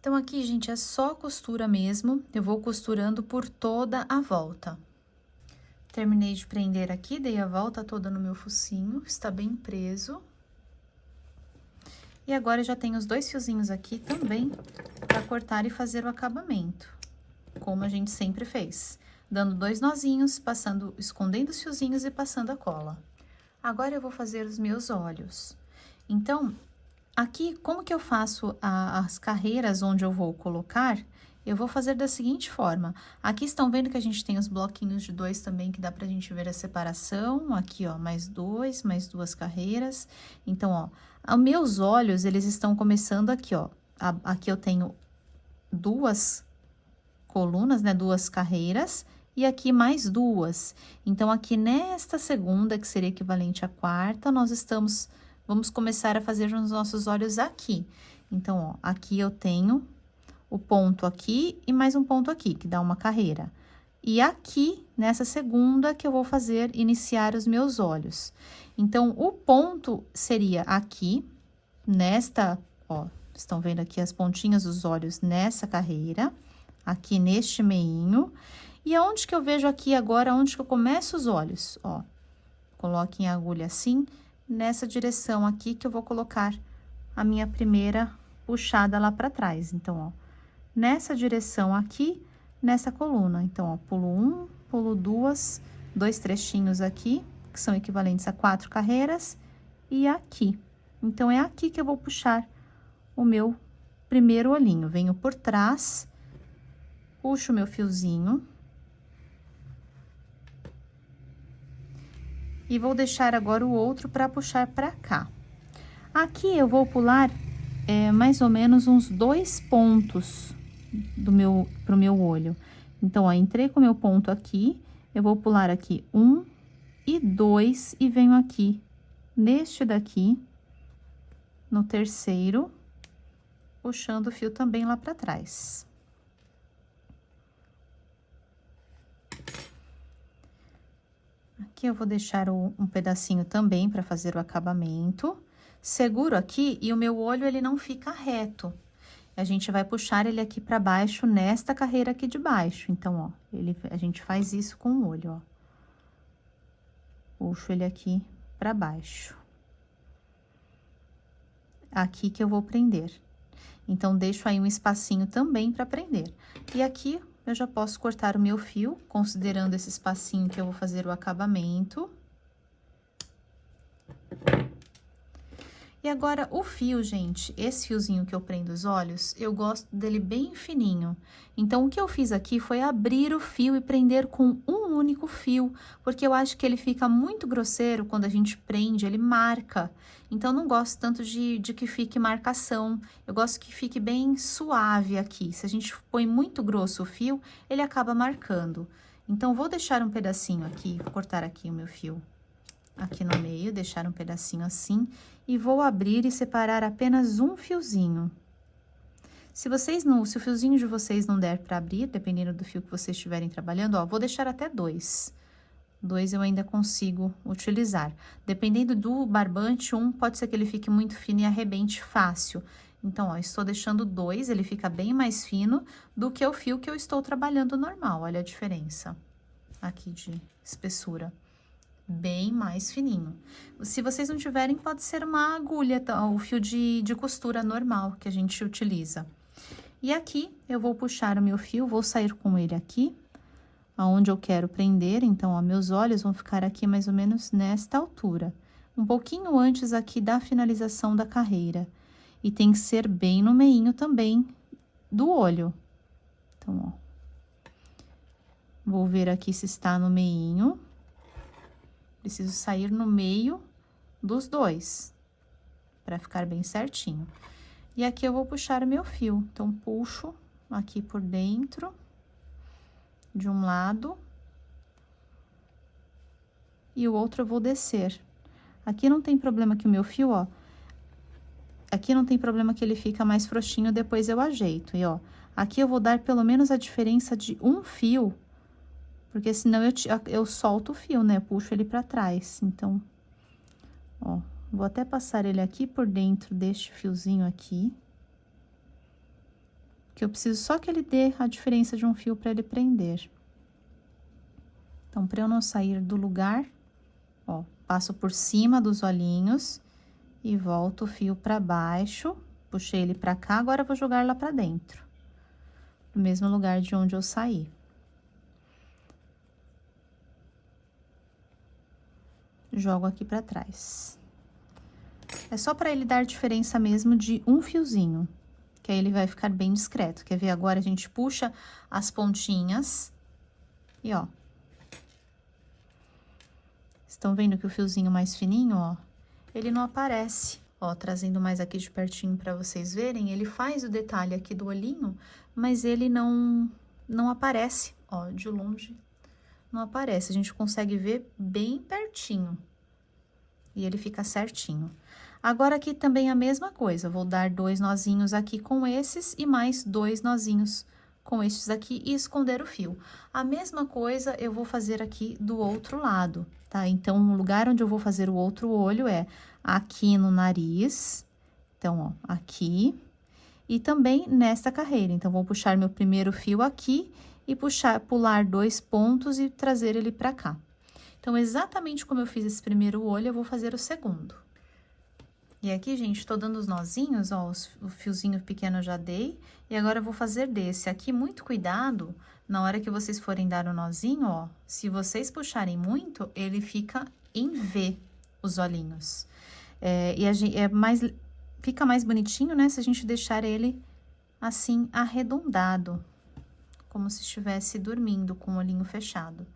Então, aqui, gente, é só costura mesmo. Eu vou costurando por toda a volta. Terminei de prender aqui, dei a volta toda no meu focinho, está bem preso. E agora, eu já tenho os 2 fiozinhos aqui também para cortar e fazer o acabamento, como a gente sempre fez. Dando 2 nozinhos, passando, escondendo os fiozinhos e passando a cola. Agora, eu vou fazer os meus olhos. Então, aqui, como que eu faço as carreiras onde eu vou colocar? Eu vou fazer da seguinte forma. Aqui estão vendo que a gente tem os bloquinhos de 2 também, que dá pra gente ver a separação. Aqui, ó, mais 2 carreiras. Então, ó, os meus olhos, eles estão começando aqui, ó. Aqui eu tenho 2 colunas, né, 2 carreiras. E aqui mais 2. Então, aqui nesta segunda, que seria equivalente à quarta, vamos começar a fazer os nossos olhos aqui. Então, ó, aqui eu tenho o ponto aqui e mais um ponto aqui, que dá uma carreira. E aqui, nessa segunda, que eu vou iniciar os meus olhos. Então, o ponto seria aqui, nesta, ó, estão vendo aqui as pontinhas dos olhos nessa carreira, aqui neste meinho. E aonde que eu vejo aqui agora, onde que eu começo os olhos? Ó, coloquem a agulha assim, nessa direção aqui que eu vou colocar a minha primeira puxada lá para trás. Então, ó, nessa direção aqui, nessa coluna. Então, ó, pulo 1, pulo 2, 2 trechinhos aqui, que são equivalentes a 4 carreiras, e aqui. Então, é aqui que eu vou puxar o meu primeiro olhinho. Venho por trás, puxo o meu fiozinho. E vou deixar agora o outro para puxar para cá. Aqui eu vou pular mais ou menos uns 2 pontos pro meu olho. Então, ó, entrei com o meu ponto aqui, eu vou pular aqui 1 e 2 e venho aqui neste daqui, no terceiro, puxando o fio também lá para trás. Aqui eu vou deixar um pedacinho também para fazer o acabamento. Seguro aqui e o meu olho, ele não fica reto. A gente vai puxar ele aqui para baixo, nesta carreira aqui de baixo. Então, ó, a gente faz isso com o olho, ó. Puxo ele aqui para baixo. Aqui que eu vou prender. Então, deixo aí um espacinho também para prender. E aqui eu já posso cortar o meu fio, considerando esse espacinho que eu vou fazer o acabamento. E agora, o fio, gente, esse fiozinho que eu prendo os olhos, eu gosto dele bem fininho. Então, o que eu fiz aqui foi abrir o fio e prender com um único fio, porque eu acho que ele fica muito grosseiro quando a gente prende, ele marca. Então, eu não gosto tanto de que fique marcação, eu gosto que fique bem suave aqui. Se a gente põe muito grosso o fio, ele acaba marcando. Então, vou deixar um pedacinho aqui, vou cortar aqui o meu fio aqui no meio, deixar um pedacinho assim, e vou abrir e separar apenas um fiozinho. Se o fiozinho de vocês não der para abrir, dependendo do fio que vocês estiverem trabalhando, ó, vou deixar até 2. 2 eu ainda consigo utilizar. Dependendo do barbante, pode ser que ele fique muito fino e arrebente fácil. Então, ó, estou deixando 2, ele fica bem mais fino do que o fio que eu estou trabalhando normal. Olha a diferença aqui de espessura. Bem mais fininho. Se vocês não tiverem, pode ser uma agulha, tá? O fio de costura normal que a gente utiliza. E aqui eu vou puxar o meu fio, vou sair com ele aqui, aonde eu quero prender. Então, ó, meus olhos vão ficar aqui mais ou menos nesta altura, um pouquinho antes aqui da finalização da carreira. E tem que ser bem no meinho também do olho. Então, ó. Vou ver aqui se está no meinho. Preciso sair no meio dos dois, para ficar bem certinho. E aqui eu vou puxar o meu fio. Então, puxo aqui por dentro, de um lado. E o outro eu vou descer. Aqui não tem problema que o meu fio, ó. Aqui não tem problema que ele fica mais frouxinho, depois eu ajeito. E, ó, aqui eu vou dar pelo menos a diferença de um fio, porque senão eu solto o fio, né? Puxo ele pra trás. Então, ó, vou até passar ele aqui por dentro deste fiozinho aqui. Que eu preciso só que ele dê a diferença de um fio pra ele prender. Então, pra eu não sair do lugar, ó, passo por cima dos olhinhos e volto o fio pra baixo. Puxei ele pra cá, agora eu vou jogar lá pra dentro. No mesmo lugar de onde eu saí. Jogo aqui pra trás. É só pra ele dar diferença mesmo de um fiozinho, que aí ele vai ficar bem discreto. Quer ver? Agora a gente puxa as pontinhas e, ó. Estão vendo que o fiozinho mais fininho, ó, ele não aparece. Ó, trazendo mais aqui de pertinho pra vocês verem, ele faz o detalhe aqui do olhinho, mas ele não aparece, ó, de longe. Não aparece, a gente consegue ver bem pertinho. E ele fica certinho. Agora, aqui também a mesma coisa, vou dar 2 nozinhos aqui com esses e mais 2 nozinhos com estes aqui e esconder o fio. A mesma coisa eu vou fazer aqui do outro lado, tá? Então, o lugar onde eu vou fazer o outro olho é aqui no nariz. Então, ó, aqui. E também nesta carreira. Então, vou puxar meu primeiro fio aqui e pular 2 pontos e trazer ele pra cá. Então, exatamente como eu fiz esse primeiro olho, eu vou fazer o segundo. E aqui, gente, tô dando os nozinhos, ó, o fiozinho pequeno eu já dei. E agora eu vou fazer desse aqui, muito cuidado, na hora que vocês forem dar o nozinho, ó. Se vocês puxarem muito, ele fica em V, os olhinhos. Fica mais bonitinho, né, se a gente deixar ele assim, arredondado. Como se estivesse dormindo com o olhinho fechado.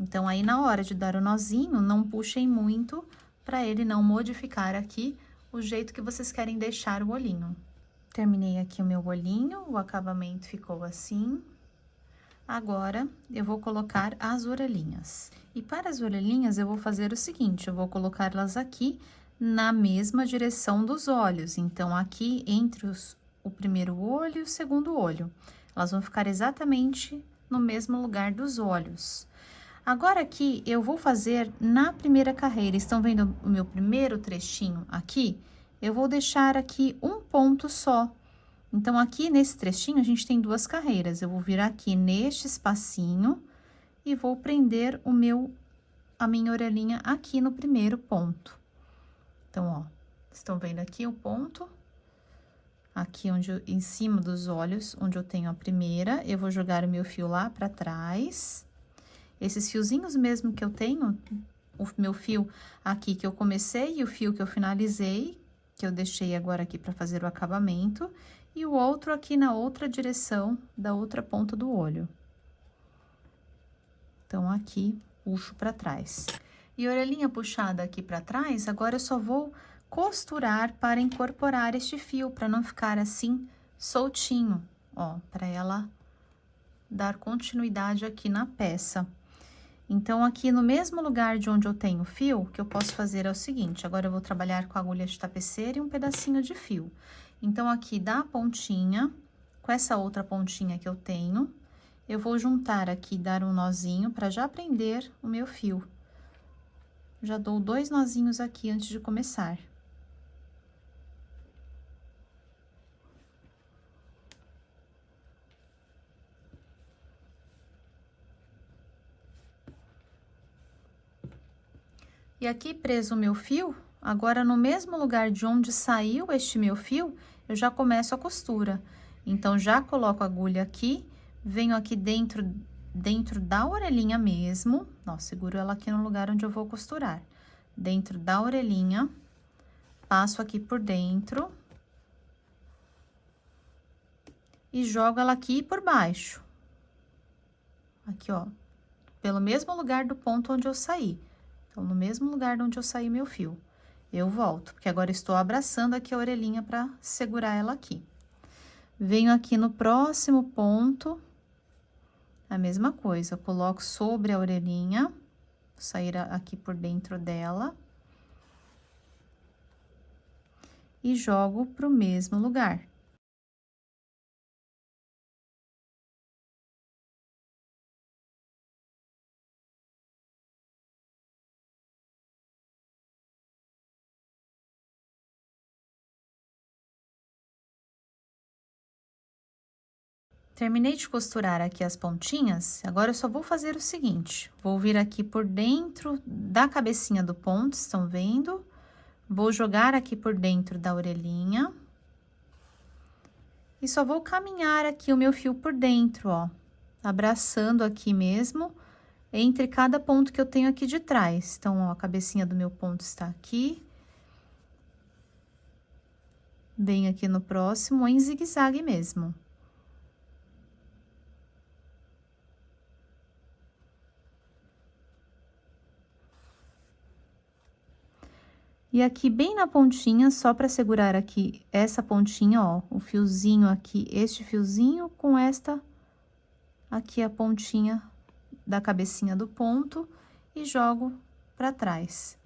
Então, aí na hora de dar o nozinho, não puxem muito para ele não modificar aqui o jeito que vocês querem deixar o olhinho. Terminei aqui o meu olhinho, o acabamento ficou assim. Agora, eu vou colocar as orelhinhas. E para as orelhinhas, eu vou fazer o seguinte, eu vou colocá-las aqui na mesma direção dos olhos. Então, aqui entre o primeiro olho e o segundo olho. Elas vão ficar exatamente no mesmo lugar dos olhos. Agora, aqui, eu vou fazer na primeira carreira. Estão vendo o meu primeiro trechinho aqui? Eu vou deixar aqui um ponto só. Então, aqui nesse trechinho, a gente tem 2 carreiras. Eu vou vir aqui neste espacinho e vou prender a minha orelhinha aqui no primeiro ponto. Então, ó, estão vendo aqui o ponto? Aqui em cima dos olhos, onde eu tenho a primeira, eu vou jogar o meu fio lá pra trás. Esses fiozinhos mesmo que eu tenho, o meu fio aqui que eu comecei e o fio que eu finalizei, que eu deixei agora aqui pra fazer o acabamento, e o outro aqui na outra direção da outra ponta do olho. Então, aqui, puxo pra trás. E orelhinha puxada aqui pra trás, agora eu só vou costurar para incorporar este fio, para não ficar assim soltinho, ó, para ela dar continuidade aqui na peça. Então, aqui no mesmo lugar de onde eu tenho o fio, o que eu posso fazer é o seguinte, agora eu vou trabalhar com a agulha de tapeceira e um pedacinho de fio. Então, aqui da pontinha, com essa outra pontinha que eu tenho, eu vou juntar aqui, dar um nozinho para já prender o meu fio. Já dou 2 nozinhos aqui antes de começar. E aqui preso o meu fio, agora no mesmo lugar de onde saiu este meu fio, eu já começo a costura. Então, já coloco a agulha aqui, venho aqui dentro da orelhinha mesmo, ó, seguro ela aqui no lugar onde eu vou costurar. Dentro da orelhinha, passo aqui por dentro. E jogo ela aqui por baixo. Aqui, ó, pelo mesmo lugar do ponto onde eu saí. Então, no mesmo lugar onde eu saí meu fio. Eu volto, porque agora estou abraçando aqui a orelhinha para segurar ela aqui. Venho aqui no próximo ponto, a mesma coisa, eu coloco sobre a orelhinha, sair aqui por dentro dela. E jogo pro mesmo lugar. Terminei de costurar aqui as pontinhas, agora eu só vou fazer o seguinte, vou vir aqui por dentro da cabecinha do ponto, estão vendo? Vou jogar aqui por dentro da orelhinha. E só vou caminhar aqui o meu fio por dentro, ó, abraçando aqui mesmo, entre cada ponto que eu tenho aqui de trás. Então, ó, a cabecinha do meu ponto está aqui. Venho aqui no próximo em zigue-zague mesmo. E aqui bem na pontinha, só para segurar aqui essa pontinha, ó, o fiozinho aqui, este fiozinho com esta aqui a pontinha da cabecinha do ponto e jogo para trás.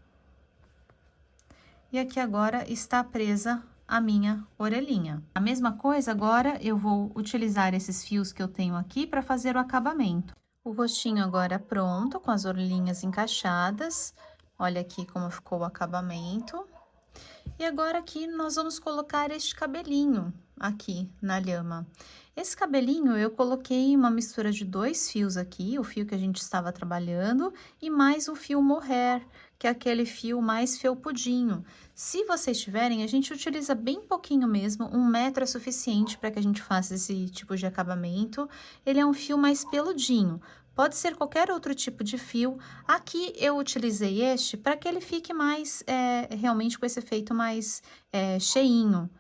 E aqui agora está presa a minha orelhinha. A mesma coisa agora eu vou utilizar esses fios que eu tenho aqui para fazer o acabamento. O rostinho agora pronto, com as orelhinhas encaixadas. Olha aqui como ficou o acabamento. E agora aqui nós vamos colocar este cabelinho aqui na lhama. Esse cabelinho eu coloquei uma mistura de 2 fios aqui, o fio que a gente estava trabalhando, e mais o fio mohair, que é aquele fio mais felpudinho. Se vocês tiverem, a gente utiliza bem pouquinho mesmo, 1 metro é suficiente para que a gente faça esse tipo de acabamento. Ele é um fio mais peludinho. Pode ser qualquer outro tipo de fio. Aqui eu utilizei este para que ele fique mais, realmente com esse efeito mais cheinho.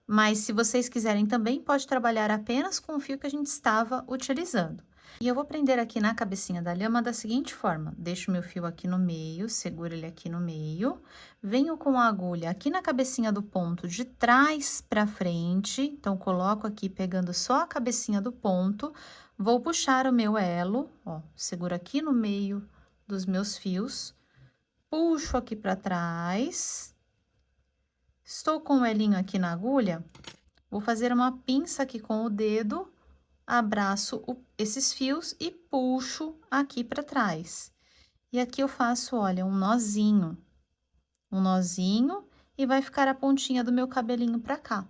Mas se vocês quiserem também, pode trabalhar apenas com o fio que a gente estava utilizando. E eu vou prender aqui na cabecinha da lhama da seguinte forma. Deixo meu fio aqui no meio, seguro ele aqui no meio. Venho com a agulha aqui na cabecinha do ponto de trás para frente. Então, coloco aqui pegando só a cabecinha do ponto. Vou puxar o meu elo, ó, seguro aqui no meio dos meus fios, puxo aqui para trás, estou com o elinho aqui na agulha, vou fazer uma pinça aqui com o dedo, abraço esses fios e puxo aqui para trás. E aqui eu faço, olha, um nozinho e vai ficar a pontinha do meu cabelinho para cá.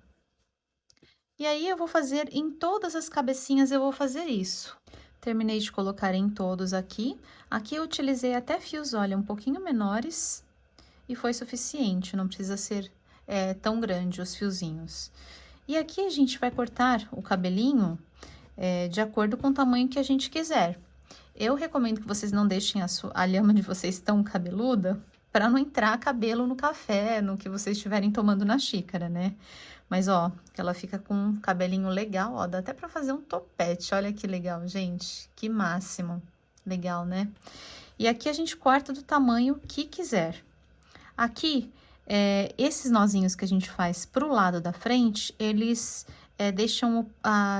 E aí, eu vou fazer em todas as cabecinhas, eu vou fazer isso. Terminei de colocar em todos aqui. Aqui eu utilizei até fios, olha, um pouquinho menores e foi suficiente, não precisa ser tão grande os fiozinhos. E aqui a gente vai cortar o cabelinho de acordo com o tamanho que a gente quiser. Eu recomendo que vocês não deixem a lhama de vocês tão cabeluda, para não entrar cabelo no café, no que vocês estiverem tomando na xícara, né? Mas, ó, que ela fica com um cabelinho legal, ó, dá até pra fazer um topete, olha que legal, gente, que máximo, legal, né? E aqui a gente corta do tamanho que quiser. Aqui, esses nozinhos que a gente faz pro lado da frente, eles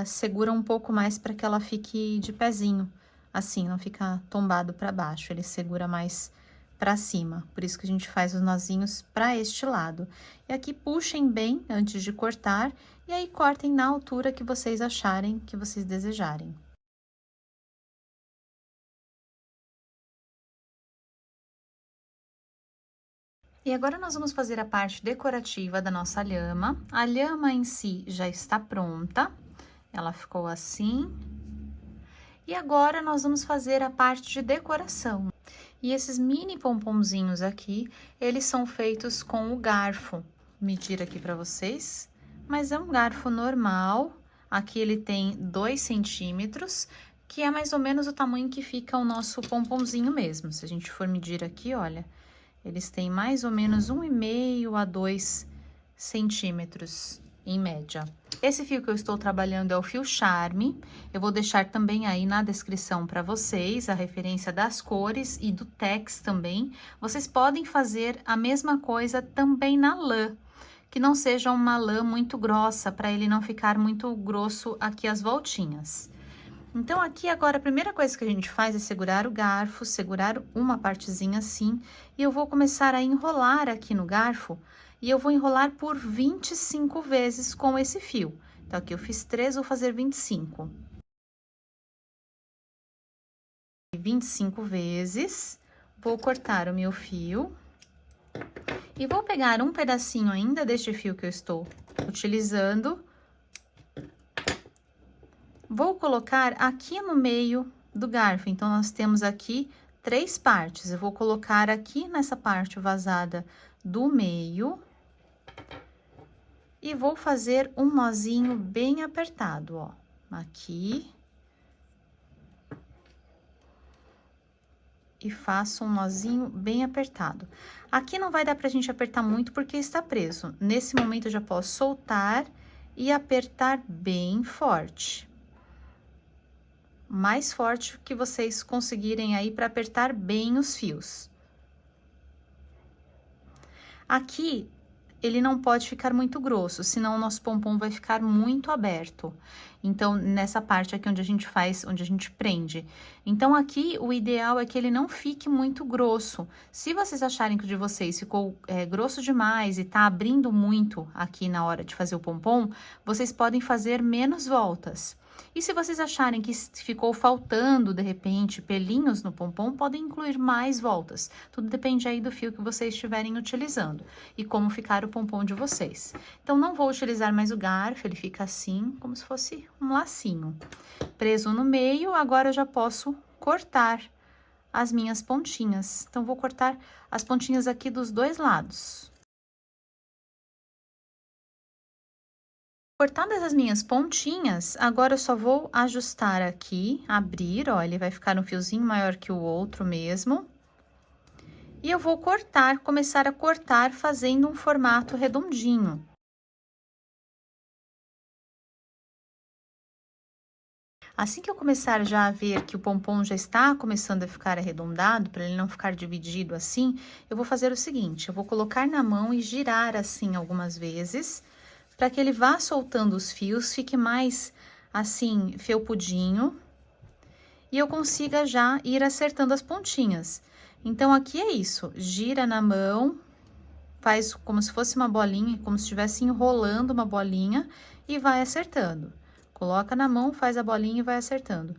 seguram um pouco mais para que ela fique de pezinho, assim, não fica tombado para baixo, ele segura mais para cima, por isso que a gente faz os nozinhos para este lado. E aqui puxem bem antes de cortar, e aí cortem na altura que vocês acharem, que vocês desejarem. E agora nós vamos fazer a parte decorativa da nossa lhama. A lhama em si já está pronta, ela ficou assim. E agora nós vamos fazer a parte de decoração. E esses mini pomponzinhos aqui, eles são feitos com o garfo. Medir aqui para vocês, mas é um garfo normal. Aqui ele tem 2 centímetros, que é mais ou menos o tamanho que fica o nosso pomponzinho mesmo. Se a gente for medir aqui, olha, eles têm mais ou menos 1,5 a 2 centímetros em média. Esse fio que eu estou trabalhando é o fio Charme. Eu vou deixar também aí na descrição para vocês a referência das cores e do tex também. Vocês podem fazer a mesma coisa também na lã, que não seja uma lã muito grossa, para ele não ficar muito grosso aqui as voltinhas. Então, aqui agora, a primeira coisa que a gente faz é segurar o garfo, segurar uma partezinha assim, e eu vou começar a enrolar aqui no garfo, e eu vou enrolar por 25 vezes com esse fio. Então, aqui eu fiz 3, vou fazer 25. 25 vezes, vou cortar o meu fio, e vou pegar um pedacinho ainda deste fio que eu estou utilizando. Vou colocar aqui no meio do garfo, então, nós temos aqui 3 partes. Eu vou colocar aqui nessa parte vazada do meio. E vou fazer um nozinho bem apertado, ó. Aqui. E faço um nozinho bem apertado. Aqui não vai dar pra gente apertar muito porque está preso. Nesse momento, eu já posso soltar e apertar bem forte. Mais forte que vocês conseguirem aí para apertar bem os fios. Aqui, ele não pode ficar muito grosso, senão o nosso pompom vai ficar muito aberto. Então, nessa parte aqui onde a gente faz, onde a gente prende. Então, aqui, o ideal é que ele não fique muito grosso. Se vocês acharem que o de vocês ficou grosso demais e tá abrindo muito aqui na hora de fazer o pompom, vocês podem fazer menos voltas. E se vocês acharem que ficou faltando, de repente, pelinhos no pompom, podem incluir mais voltas. Tudo depende aí do fio que vocês estiverem utilizando e como ficar o pompom de vocês. Então, não vou utilizar mais o garfo, ele fica assim, como se fosse um lacinho. Preso no meio, agora eu já posso cortar as minhas pontinhas. Então, vou cortar as pontinhas aqui dos 2 lados. Cortadas as minhas pontinhas, agora eu só vou ajustar aqui, abrir, ó, ele vai ficar um fiozinho maior que o outro mesmo. E eu vou cortar, começar a cortar fazendo um formato redondinho. Assim que eu começar já a ver que o pompom já está começando a ficar arredondado, para ele não ficar dividido assim, eu vou fazer o seguinte, eu vou colocar na mão e girar assim algumas vezes, para que ele vá soltando os fios, fique mais assim, felpudinho, e eu consiga já ir acertando as pontinhas. Então, aqui é isso, gira na mão, faz como se fosse uma bolinha, como se estivesse enrolando uma bolinha e vai acertando. Coloca na mão, faz a bolinha e vai acertando.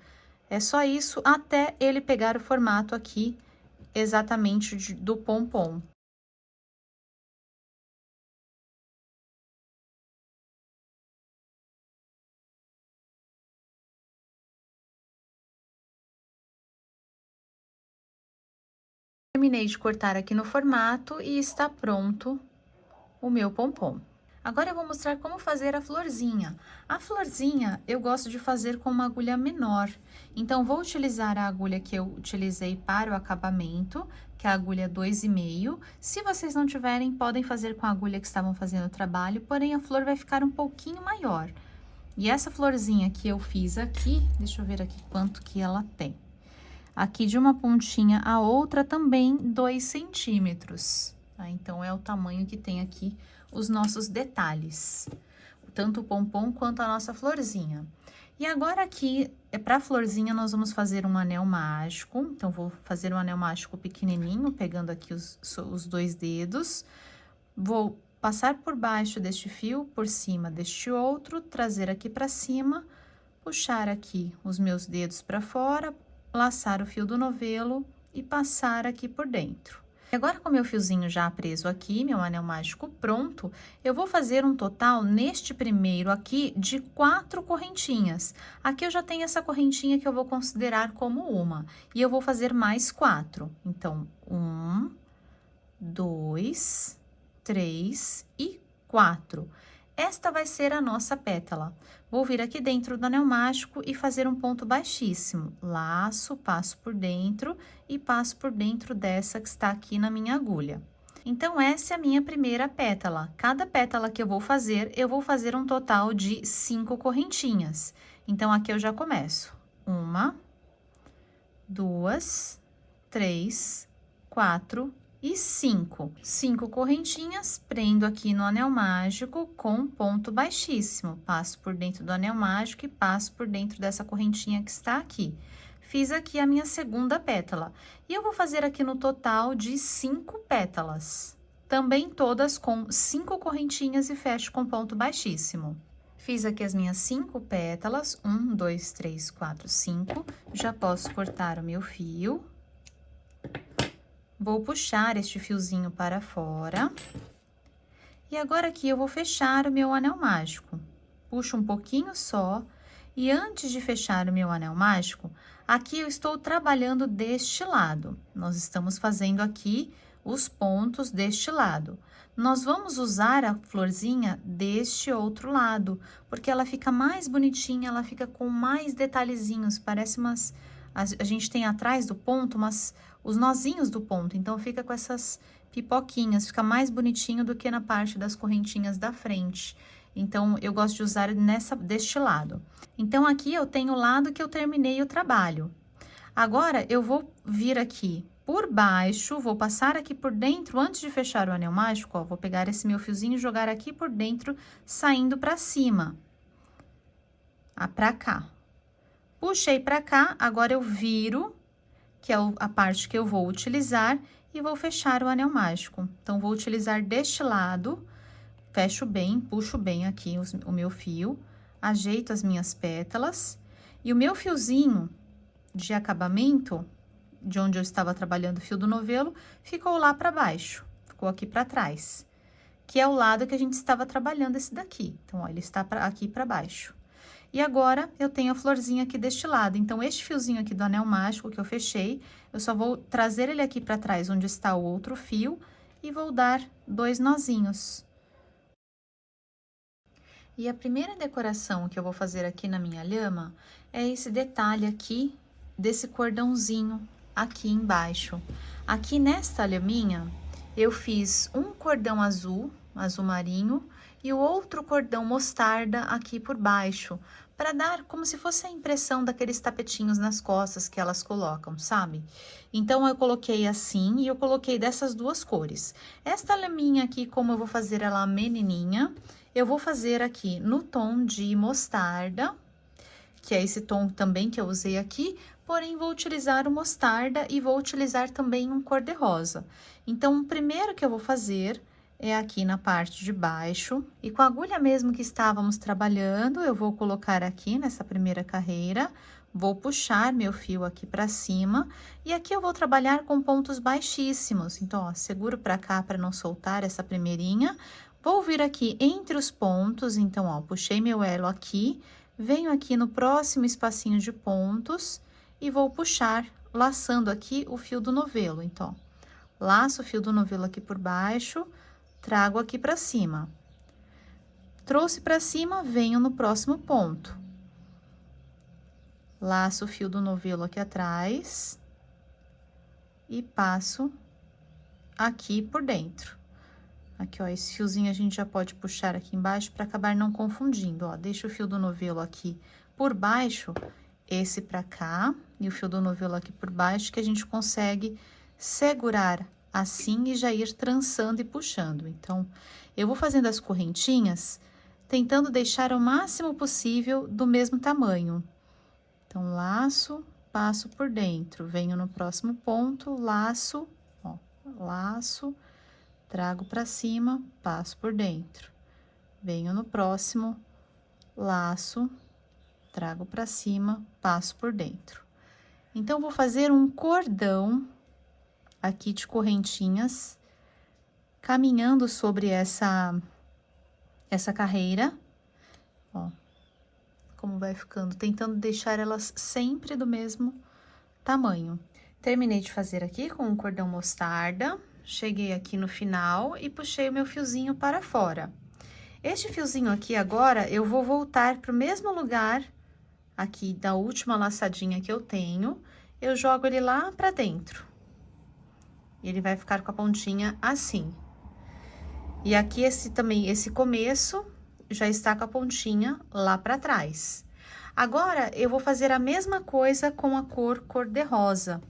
É só isso até ele pegar o formato aqui, exatamente do pompom. Terminei de cortar aqui no formato e está pronto o meu pompom. Agora eu vou mostrar como fazer a florzinha. A florzinha eu gosto de fazer com uma agulha menor. Então, vou utilizar a agulha que eu utilizei para o acabamento, que é a agulha 2,5. Se vocês não tiverem, podem fazer com a agulha que estavam fazendo o trabalho, porém a flor vai ficar um pouquinho maior. E essa florzinha que eu fiz aqui, deixa eu ver aqui quanto que ela tem. Aqui de uma pontinha a outra também 2 centímetros, tá? Então, é o tamanho que tem aqui os nossos detalhes, tanto o pompom quanto a nossa florzinha. E agora aqui, pra florzinha, nós vamos fazer um anel mágico. Então, vou fazer um anel mágico pequenininho, pegando aqui os 2 dedos. Vou passar por baixo deste fio, por cima deste outro, trazer aqui pra cima, puxar aqui os meus dedos pra fora, laçar o fio do novelo e passar aqui por dentro. Agora, com meu fiozinho já preso aqui, meu anel mágico pronto, eu vou fazer um total neste primeiro aqui de 4 correntinhas. Aqui eu já tenho essa correntinha que eu vou considerar como uma, e eu vou fazer mais 4. Então, 1, 2, 3 e 4. esta vai ser a nossa pétala. Vou vir aqui dentro do anel mágico e fazer um ponto baixíssimo. Laço, passo por dentro e passo por dentro dessa que está aqui na minha agulha. Então, essa é a minha primeira pétala. Cada pétala que eu vou fazer um total de 5 correntinhas. Então, aqui eu já começo. 1, 2, 3, 4 e 5. 5 correntinhas, prendo aqui no anel mágico com ponto baixíssimo. Passo por dentro do anel mágico e passo por dentro dessa correntinha que está aqui. Fiz aqui a minha segunda pétala. E eu vou fazer aqui no total de 5 pétalas. Também todas com 5 correntinhas e fecho com ponto baixíssimo. Fiz aqui as minhas 5 pétalas, 1, 2, 3, 4, 5. Já posso cortar o meu fio. Vou puxar este fiozinho para fora. E agora aqui eu vou fechar o meu anel mágico. Puxo um pouquinho só. E antes de fechar o meu anel mágico, aqui eu estou trabalhando deste lado. Nós estamos fazendo aqui os pontos deste lado. Nós vamos usar a florzinha deste outro lado, porque ela fica mais bonitinha, ela fica com mais detalhezinhos, parece umas... A gente tem atrás do ponto os nozinhos do ponto, então fica com essas pipoquinhas, fica mais bonitinho do que na parte das correntinhas da frente. Então, eu gosto de usar deste lado. Então, aqui eu tenho o lado que eu terminei o trabalho. Agora, eu vou vir aqui por baixo, vou passar aqui por dentro, antes de fechar o anel mágico, ó, vou pegar esse meu fiozinho e jogar aqui por dentro, saindo pra cima. Pra cá. Puxei pra cá, agora eu viro, que é a parte que eu vou utilizar, e vou fechar o anel mágico. Então, vou utilizar deste lado, fecho bem, puxo bem aqui o meu fio, ajeito as minhas pétalas, e o meu fiozinho de acabamento, de onde eu estava trabalhando o fio do novelo, ficou lá para baixo, ficou aqui para trás, que é o lado que a gente estava trabalhando esse daqui. Então, ó, ele está aqui para baixo. E agora, eu tenho a florzinha aqui deste lado. Então, este fiozinho aqui do anel mágico que eu fechei, eu só vou trazer ele aqui para trás, onde está o outro fio, e vou dar 2 nozinhos. E a primeira decoração que eu vou fazer aqui na minha lhama é esse detalhe aqui, desse cordãozinho aqui embaixo. Aqui nesta lhaminha, eu fiz um cordão azul marinho, e o outro cordão mostarda aqui por baixo, para dar como se fosse a impressão daqueles tapetinhos nas costas que elas colocam, sabe? Então, eu coloquei assim e eu coloquei dessas duas cores. Esta laminha aqui, como eu vou fazer ela menininha, eu vou fazer aqui no tom de mostarda, que é esse tom também que eu usei aqui, porém, vou utilizar o mostarda e vou utilizar também um cor-de-rosa. Então, o primeiro que eu vou fazer é aqui na parte de baixo, e com a agulha mesmo que estávamos trabalhando, eu vou colocar aqui nessa primeira carreira, vou puxar meu fio aqui para cima, e aqui eu vou trabalhar com pontos baixíssimos. Então, ó, seguro para cá para não soltar essa primeirinha, vou vir aqui entre os pontos, então, ó, puxei meu elo aqui, venho aqui no próximo espacinho de pontos, e vou puxar, laçando aqui o fio do novelo. Então, ó, laço o fio do novelo aqui por baixo, trago aqui para cima. Trouxe para cima, venho no próximo ponto. Laço o fio do novelo aqui atrás. E passo aqui por dentro. Aqui, ó, esse fiozinho a gente já pode puxar aqui embaixo para acabar não confundindo, ó. Deixa o fio do novelo aqui por baixo, esse para cá, e o fio do novelo aqui por baixo, que a gente consegue segurar assim e já ir trançando e puxando. Então, eu vou fazendo as correntinhas, tentando deixar o máximo possível do mesmo tamanho. Então, laço, passo por dentro, venho no próximo ponto, laço, ó, laço, trago para cima, passo por dentro. Venho no próximo, laço, trago para cima, passo por dentro. Então, vou fazer um cordão aqui de correntinhas, caminhando sobre essa carreira, ó, como vai ficando, tentando deixar elas sempre do mesmo tamanho. Terminei de fazer aqui com um cordão mostarda, cheguei aqui no final e puxei o meu fiozinho para fora. Este fiozinho aqui agora, eu vou voltar pro mesmo lugar aqui da última laçadinha que eu tenho, eu jogo ele lá pra dentro. Ele vai ficar com a pontinha assim. E aqui esse começo já está com a pontinha lá pra trás. Agora, eu vou fazer a mesma coisa com a cor de rosa.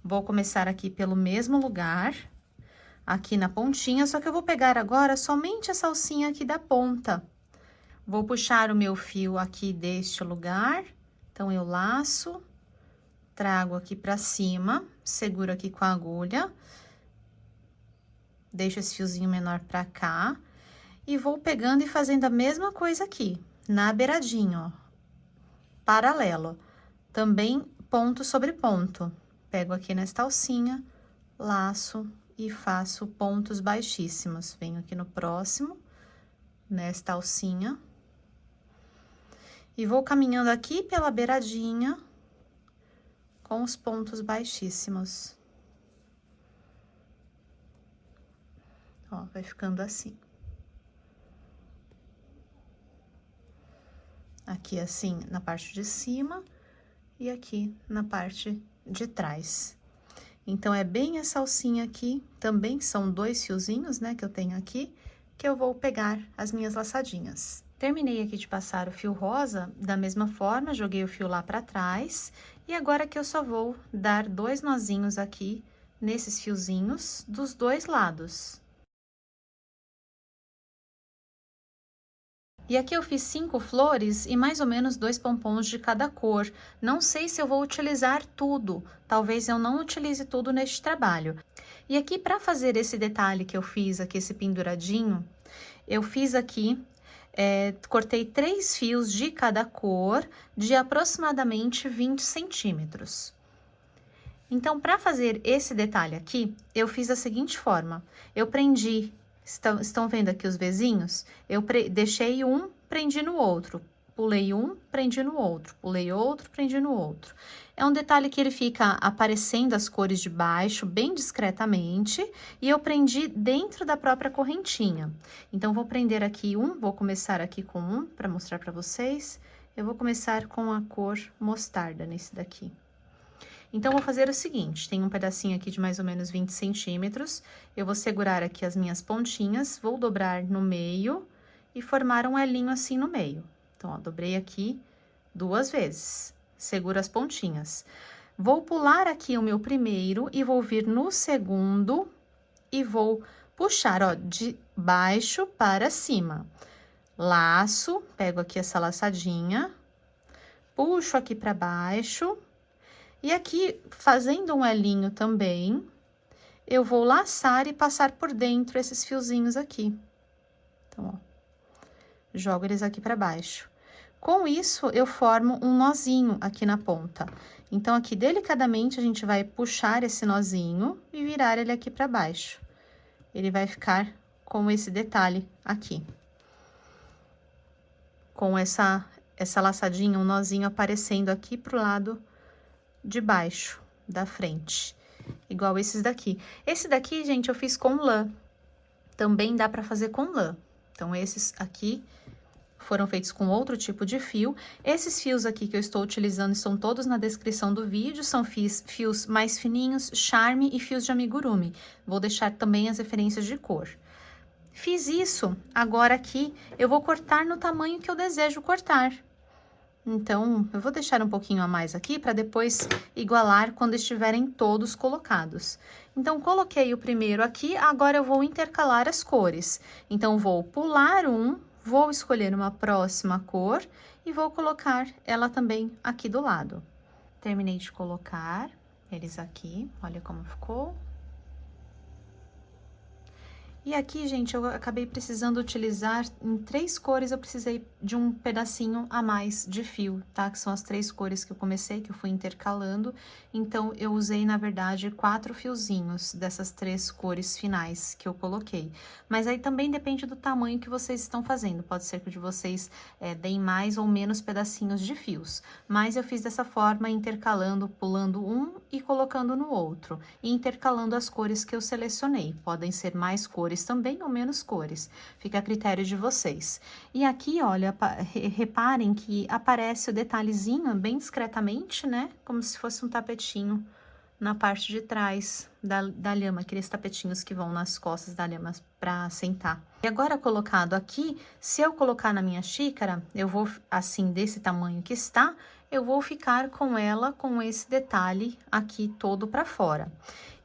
Vou começar aqui pelo mesmo lugar, aqui na pontinha, só que eu vou pegar agora somente essa alcinha aqui da ponta. Vou puxar o meu fio aqui deste lugar, então eu laço, trago aqui pra cima, seguro aqui com a agulha, deixo esse fiozinho menor pra cá, e vou pegando e fazendo a mesma coisa aqui, na beiradinha, ó, paralelo. Também ponto sobre ponto. Pego aqui nesta alcinha, laço e faço pontos baixíssimos. Venho aqui no próximo, nesta alcinha. E vou caminhando aqui pela beiradinha, com os pontos baixíssimos. Ó, vai ficando assim. Aqui assim, na parte de cima, e aqui na parte de trás. Então, é bem essa alcinha aqui, também são 2 fiozinhos, né, que eu tenho aqui, que eu vou pegar as minhas laçadinhas. Terminei aqui de passar o fio rosa, da mesma forma, joguei o fio lá pra trás, e agora que eu só vou dar 2 nozinhos aqui, nesses fiozinhos, dos 2 lados. E aqui eu fiz 5 flores e mais ou menos 2 pompons de cada cor. Não sei se eu vou utilizar tudo, talvez eu não utilize tudo neste trabalho. E aqui, para fazer esse detalhe que eu fiz aqui, esse penduradinho, eu fiz aqui, cortei 3 fios de cada cor, de aproximadamente 20 centímetros. Então, para fazer esse detalhe aqui, eu fiz da seguinte forma, eu prendi... Estão vendo aqui os vezinhos? Eu deixei um, prendi no outro. Pulei um, prendi no outro. Pulei outro, prendi no outro. É um detalhe que ele fica aparecendo as cores de baixo, bem discretamente. E eu prendi dentro da própria correntinha. Então, vou prender aqui um, vou começar aqui com um, para mostrar para vocês. Eu vou começar com a cor mostarda nesse daqui. Então, vou fazer o seguinte, tem um pedacinho aqui de mais ou menos 20 centímetros, eu vou segurar aqui as minhas pontinhas, vou dobrar no meio e formar um elinho assim no meio. Então, ó, dobrei aqui 2 vezes, seguro as pontinhas. Vou pular aqui o meu primeiro e vou vir no segundo e vou puxar, ó, de baixo para cima. Laço, pego aqui essa laçadinha, puxo aqui para baixo. E aqui, fazendo um elinho também, eu vou laçar e passar por dentro esses fiozinhos aqui. Então, ó, jogo eles aqui pra baixo. Com isso, eu formo um nozinho aqui na ponta. Então, aqui, delicadamente, a gente vai puxar esse nozinho e virar ele aqui pra baixo. Ele vai ficar com esse detalhe aqui. Com essa laçadinha, um nozinho aparecendo aqui pro lado de baixo, da frente, igual esses daqui. Esse daqui, gente, eu fiz com lã, também dá pra fazer com lã. Então, esses aqui foram feitos com outro tipo de fio. Esses fios aqui que eu estou utilizando estão todos na descrição do vídeo, são fios mais fininhos, charme e fios de amigurumi. Vou deixar também as referências de cor. Fiz isso, agora aqui eu vou cortar no tamanho que eu desejo cortar. Então, eu vou deixar um pouquinho a mais aqui para depois igualar quando estiverem todos colocados. Então, coloquei o primeiro aqui, agora eu vou intercalar as cores. Então, vou pular um, vou escolher uma próxima cor e vou colocar ela também aqui do lado. Terminei de colocar eles aqui, olha como ficou. E aqui, gente, eu acabei precisando utilizar, em 3 cores, eu precisei de um pedacinho a mais de fio, tá? Que são as 3 cores que eu comecei, que eu fui intercalando. Então, eu usei, na verdade, 4 fiozinhos dessas 3 cores finais que eu coloquei. Mas aí também depende do tamanho que vocês estão fazendo. Pode ser que o de vocês deem mais ou menos pedacinhos de fios. Mas eu fiz dessa forma, intercalando, pulando um e colocando no outro. E intercalando as cores que eu selecionei. Podem ser mais cores cores também ou menos cores. Fica a critério de vocês. E aqui, olha, reparem que aparece o detalhezinho bem discretamente, né? Como se fosse um tapetinho na parte de trás da lhama, aqueles tapetinhos que vão nas costas da lhama para sentar. E agora colocado aqui, se eu colocar na minha xícara, eu vou assim, desse tamanho que está, eu vou ficar com ela com esse detalhe aqui todo para fora.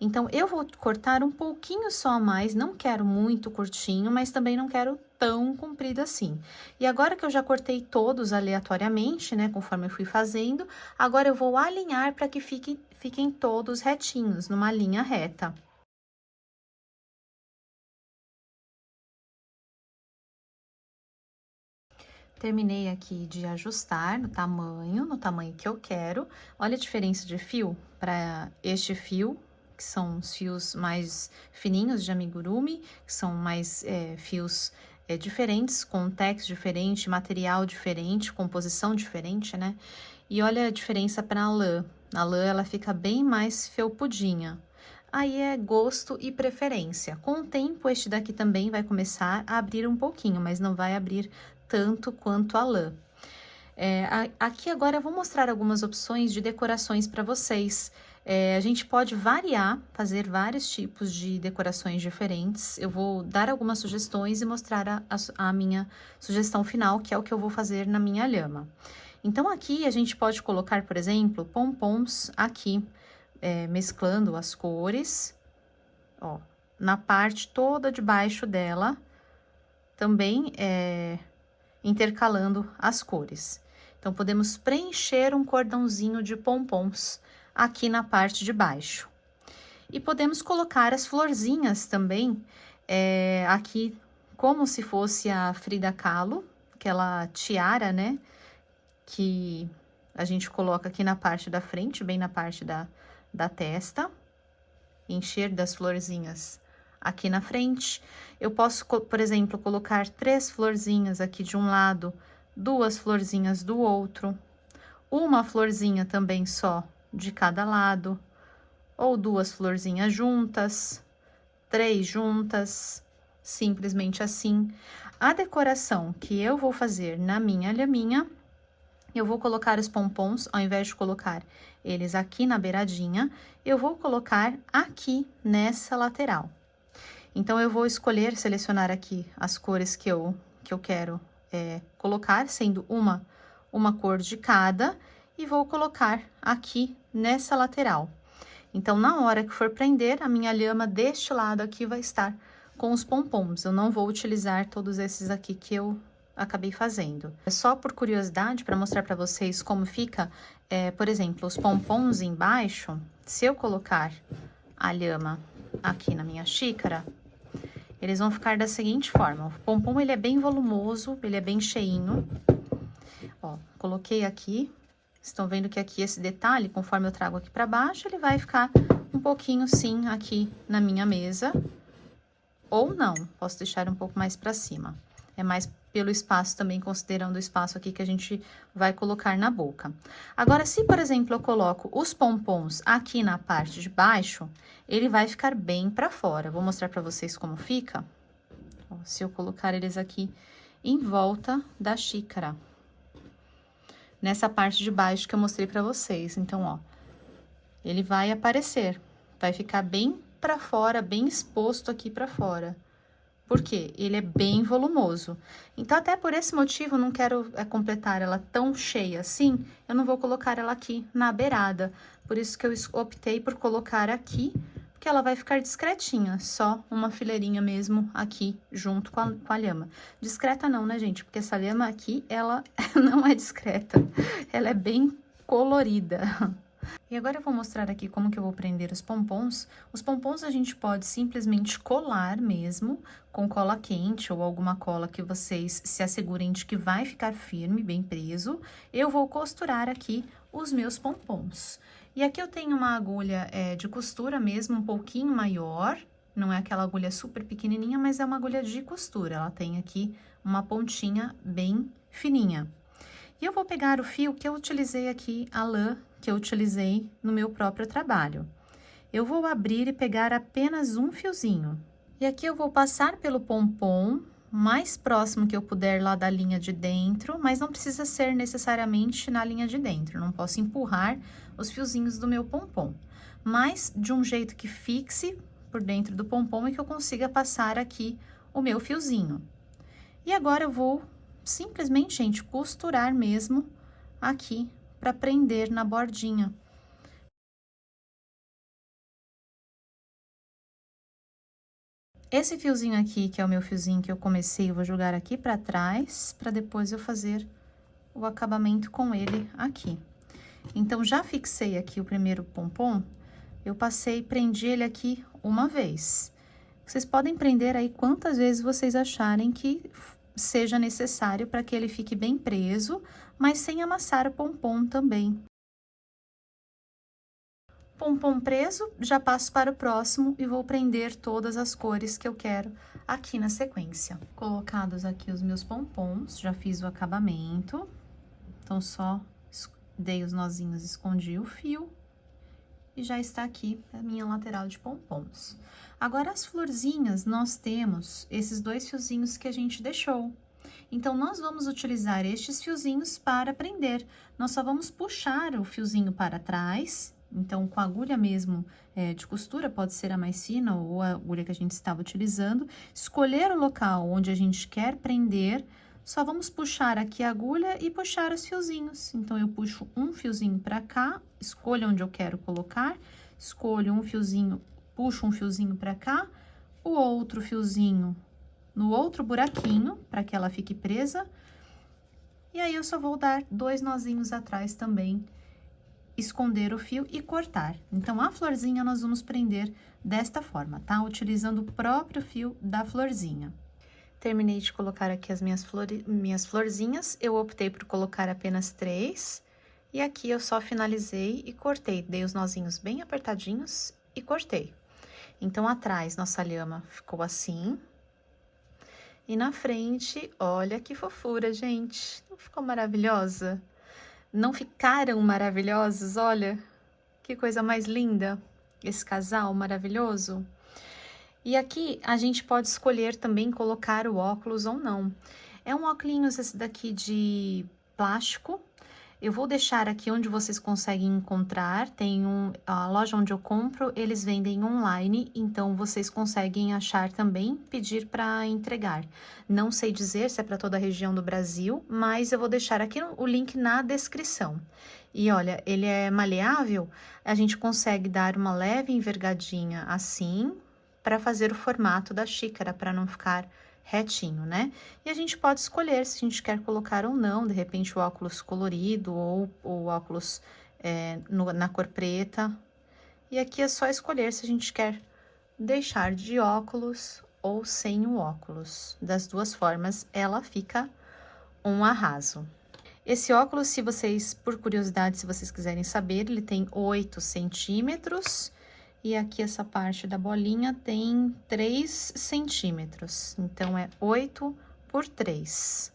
Então, eu vou cortar um pouquinho só a mais, não quero muito curtinho, mas também não quero tão comprido assim. E agora que eu já cortei todos aleatoriamente, né, conforme eu fui fazendo, agora eu vou alinhar para que fiquem todos retinhos, numa linha reta. Terminei aqui de ajustar no tamanho que eu quero. Olha a diferença de fio para este fio, que são os fios mais fininhos de amigurumi, que são mais fios diferentes, com tex diferente, material diferente, composição diferente, né? E olha a diferença para a lã. A lã, ela fica bem mais felpudinha. Aí é gosto e preferência. Com o tempo, este daqui também vai começar a abrir um pouquinho, mas não vai abrir tanto quanto a lã. Aqui agora eu vou mostrar algumas opções de decorações para vocês. A gente pode variar, fazer vários tipos de decorações diferentes. Eu vou dar algumas sugestões e mostrar a minha sugestão final, que é o que eu vou fazer na minha lhama. Então, aqui a gente pode colocar, por exemplo, pompons aqui, mesclando as cores, ó, na parte toda de baixo dela, também intercalando as cores. Então, podemos preencher um cordãozinho de pompons aqui na parte de baixo. E podemos colocar as florzinhas também, aqui, como se fosse a Frida Kahlo, aquela tiara, né? Que a gente coloca aqui na parte da frente, bem na parte da testa. Encher das florzinhas aqui na frente. Eu posso, por exemplo, colocar 3 florzinhas aqui de um lado, 2 florzinhas do outro, uma florzinha também só de cada lado, ou 2 florzinhas juntas, 3 juntas, simplesmente assim. A decoração que eu vou fazer na minha lhaminha, eu vou colocar os pompons, ao invés de colocar eles aqui na beiradinha, eu vou colocar aqui nessa lateral. Então, eu vou selecionar aqui as cores que eu quero colocar, sendo uma cor de cada, e vou colocar aqui nessa lateral. Então, na hora que for prender, a minha lhama deste lado aqui vai estar com os pompons. Eu não vou utilizar todos esses aqui que eu acabei fazendo. É só por curiosidade, para mostrar para vocês como fica, por exemplo, os pompons embaixo, se eu colocar a lhama aqui na minha xícara, eles vão ficar da seguinte forma. O pompom, ele é bem volumoso, ele é bem cheinho. Ó, coloquei aqui. Estão vendo que aqui esse detalhe, conforme eu trago aqui para baixo, ele vai ficar um pouquinho sim aqui na minha mesa. Ou não, posso deixar um pouco mais para cima. É mais pelo espaço também, considerando o espaço aqui que a gente vai colocar na boca. Agora, se, por exemplo, eu coloco os pompons aqui na parte de baixo, ele vai ficar bem para fora. Vou mostrar para vocês como fica. Ó, se eu colocar eles aqui em volta da xícara. Nessa parte de baixo que eu mostrei para vocês. Então, ó, ele vai aparecer. Vai ficar bem para fora, bem exposto aqui para fora. Porque ele é bem volumoso. Então, até por esse motivo, não quero completar ela tão cheia assim, eu não vou colocar ela aqui na beirada. Por isso que eu optei por colocar aqui, porque ela vai ficar discretinha, só uma fileirinha mesmo aqui, junto com a lhama. Discreta não, né, gente? Porque essa lhama aqui, ela não é discreta, ela é bem colorida. E agora eu vou mostrar aqui como que eu vou prender os pompons. Os pompons a gente pode simplesmente colar mesmo, com cola quente ou alguma cola que vocês se assegurem de que vai ficar firme, bem preso. Eu vou costurar aqui os meus pompons. E aqui eu tenho uma agulha de costura mesmo, um pouquinho maior. Não é aquela agulha super pequenininha, mas é uma agulha de costura. Ela tem aqui uma pontinha bem fininha. E eu vou pegar o fio que eu utilizei aqui, a lã que eu utilizei no meu próprio trabalho. Eu vou abrir e pegar apenas um fiozinho. E aqui eu vou passar pelo pompom, mais próximo que eu puder lá da linha de dentro, mas não precisa ser necessariamente na linha de dentro, não posso empurrar os fiozinhos do meu pompom, mas de um jeito que fixe por dentro do pompom e que eu consiga passar aqui o meu fiozinho. E agora eu vou simplesmente, gente, costurar mesmo aqui para prender na bordinha. Esse fiozinho aqui, que é o meu fiozinho que eu comecei, eu vou jogar aqui pra trás, pra depois eu fazer o acabamento com ele aqui. Então, já fixei aqui o primeiro pompom, eu passei, prendi ele aqui uma vez. Vocês podem prender aí quantas vezes vocês acharem que seja necessário para que ele fique bem preso, mas sem amassar o pompom também. Pompom preso, já passo para o próximo e vou prender todas as cores que eu quero aqui na sequência. Colocados aqui os meus pompons, já fiz o acabamento, então só dei os nozinhos, escondi o fio e já está aqui a minha lateral de pompons. Agora, as florzinhas, nós temos esses 2 fiozinhos que a gente deixou. Então, nós vamos utilizar estes fiozinhos para prender. Nós só vamos puxar o fiozinho para trás. Então, com a agulha mesmo de costura, pode ser a mais fina ou a agulha que a gente estava utilizando, escolher o local onde a gente quer prender, só vamos puxar aqui a agulha e puxar os fiozinhos. Então, eu puxo um fiozinho para cá, escolho onde eu quero colocar, escolho um fiozinho, puxo um fiozinho para cá, o outro fiozinho no outro buraquinho, para que ela fique presa, e aí eu só vou dar 2 nozinhos atrás também, esconder o fio e cortar. Então, a florzinha nós vamos prender desta forma, tá? Utilizando o próprio fio da florzinha. Terminei de colocar aqui as minhas florzinhas, eu optei por colocar apenas 3, e aqui eu só finalizei e cortei, dei os nozinhos bem apertadinhos e cortei. Então, atrás, nossa lhama ficou assim, e na frente, olha que fofura, gente, não ficou maravilhosa? Não ficaram maravilhosos? Olha, que coisa mais linda, esse casal maravilhoso. E aqui, a gente pode escolher também colocar o óculos ou não. É um óculos esse daqui de plástico. Eu vou deixar aqui onde vocês conseguem encontrar, tem a loja onde eu compro, eles vendem online, então vocês conseguem achar também, pedir para entregar. Não sei dizer se é para toda a região do Brasil, mas eu vou deixar aqui o link na descrição. E olha, ele é maleável, a gente consegue dar uma leve envergadinha assim, para fazer o formato da xícara, para não ficar retinho, né? E a gente pode escolher se a gente quer colocar ou não, de repente o óculos colorido ou o óculos na cor preta. E aqui é só escolher se a gente quer deixar de óculos ou sem o óculos. Das duas formas, ela fica um arraso. Esse óculos, se vocês, por curiosidade, se vocês quiserem saber, ele tem 8 centímetros. E aqui essa parte da bolinha tem 3 centímetros, então é 8 por 3.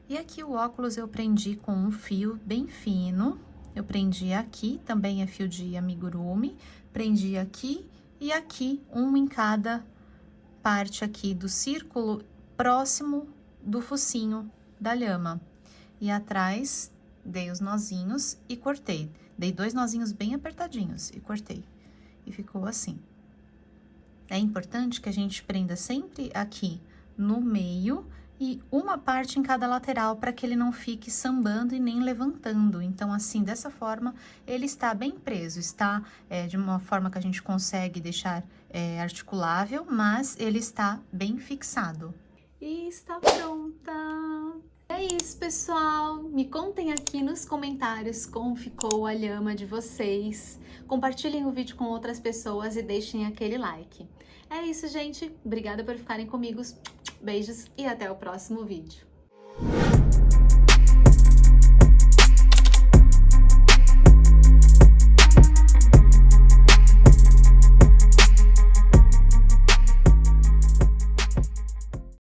E aqui o óculos eu prendi com um fio bem fino, eu prendi aqui, também é fio de amigurumi, prendi aqui e aqui, um em cada parte aqui do círculo próximo do focinho da lhama. E atrás, dei os nozinhos e cortei, dei 2 nozinhos bem apertadinhos e cortei. E ficou assim. É importante que a gente prenda sempre aqui no meio e uma parte em cada lateral para que ele não fique sambando e nem levantando. Então, assim, dessa forma, ele está bem preso, está de uma forma que a gente consegue deixar articulável, mas ele está bem fixado. E está pronta! É isso, pessoal! Me contem aqui nos comentários como ficou a lhama de vocês. Compartilhem o vídeo com outras pessoas e deixem aquele like. É isso, gente. Obrigada por ficarem comigo. Beijos e até o próximo vídeo.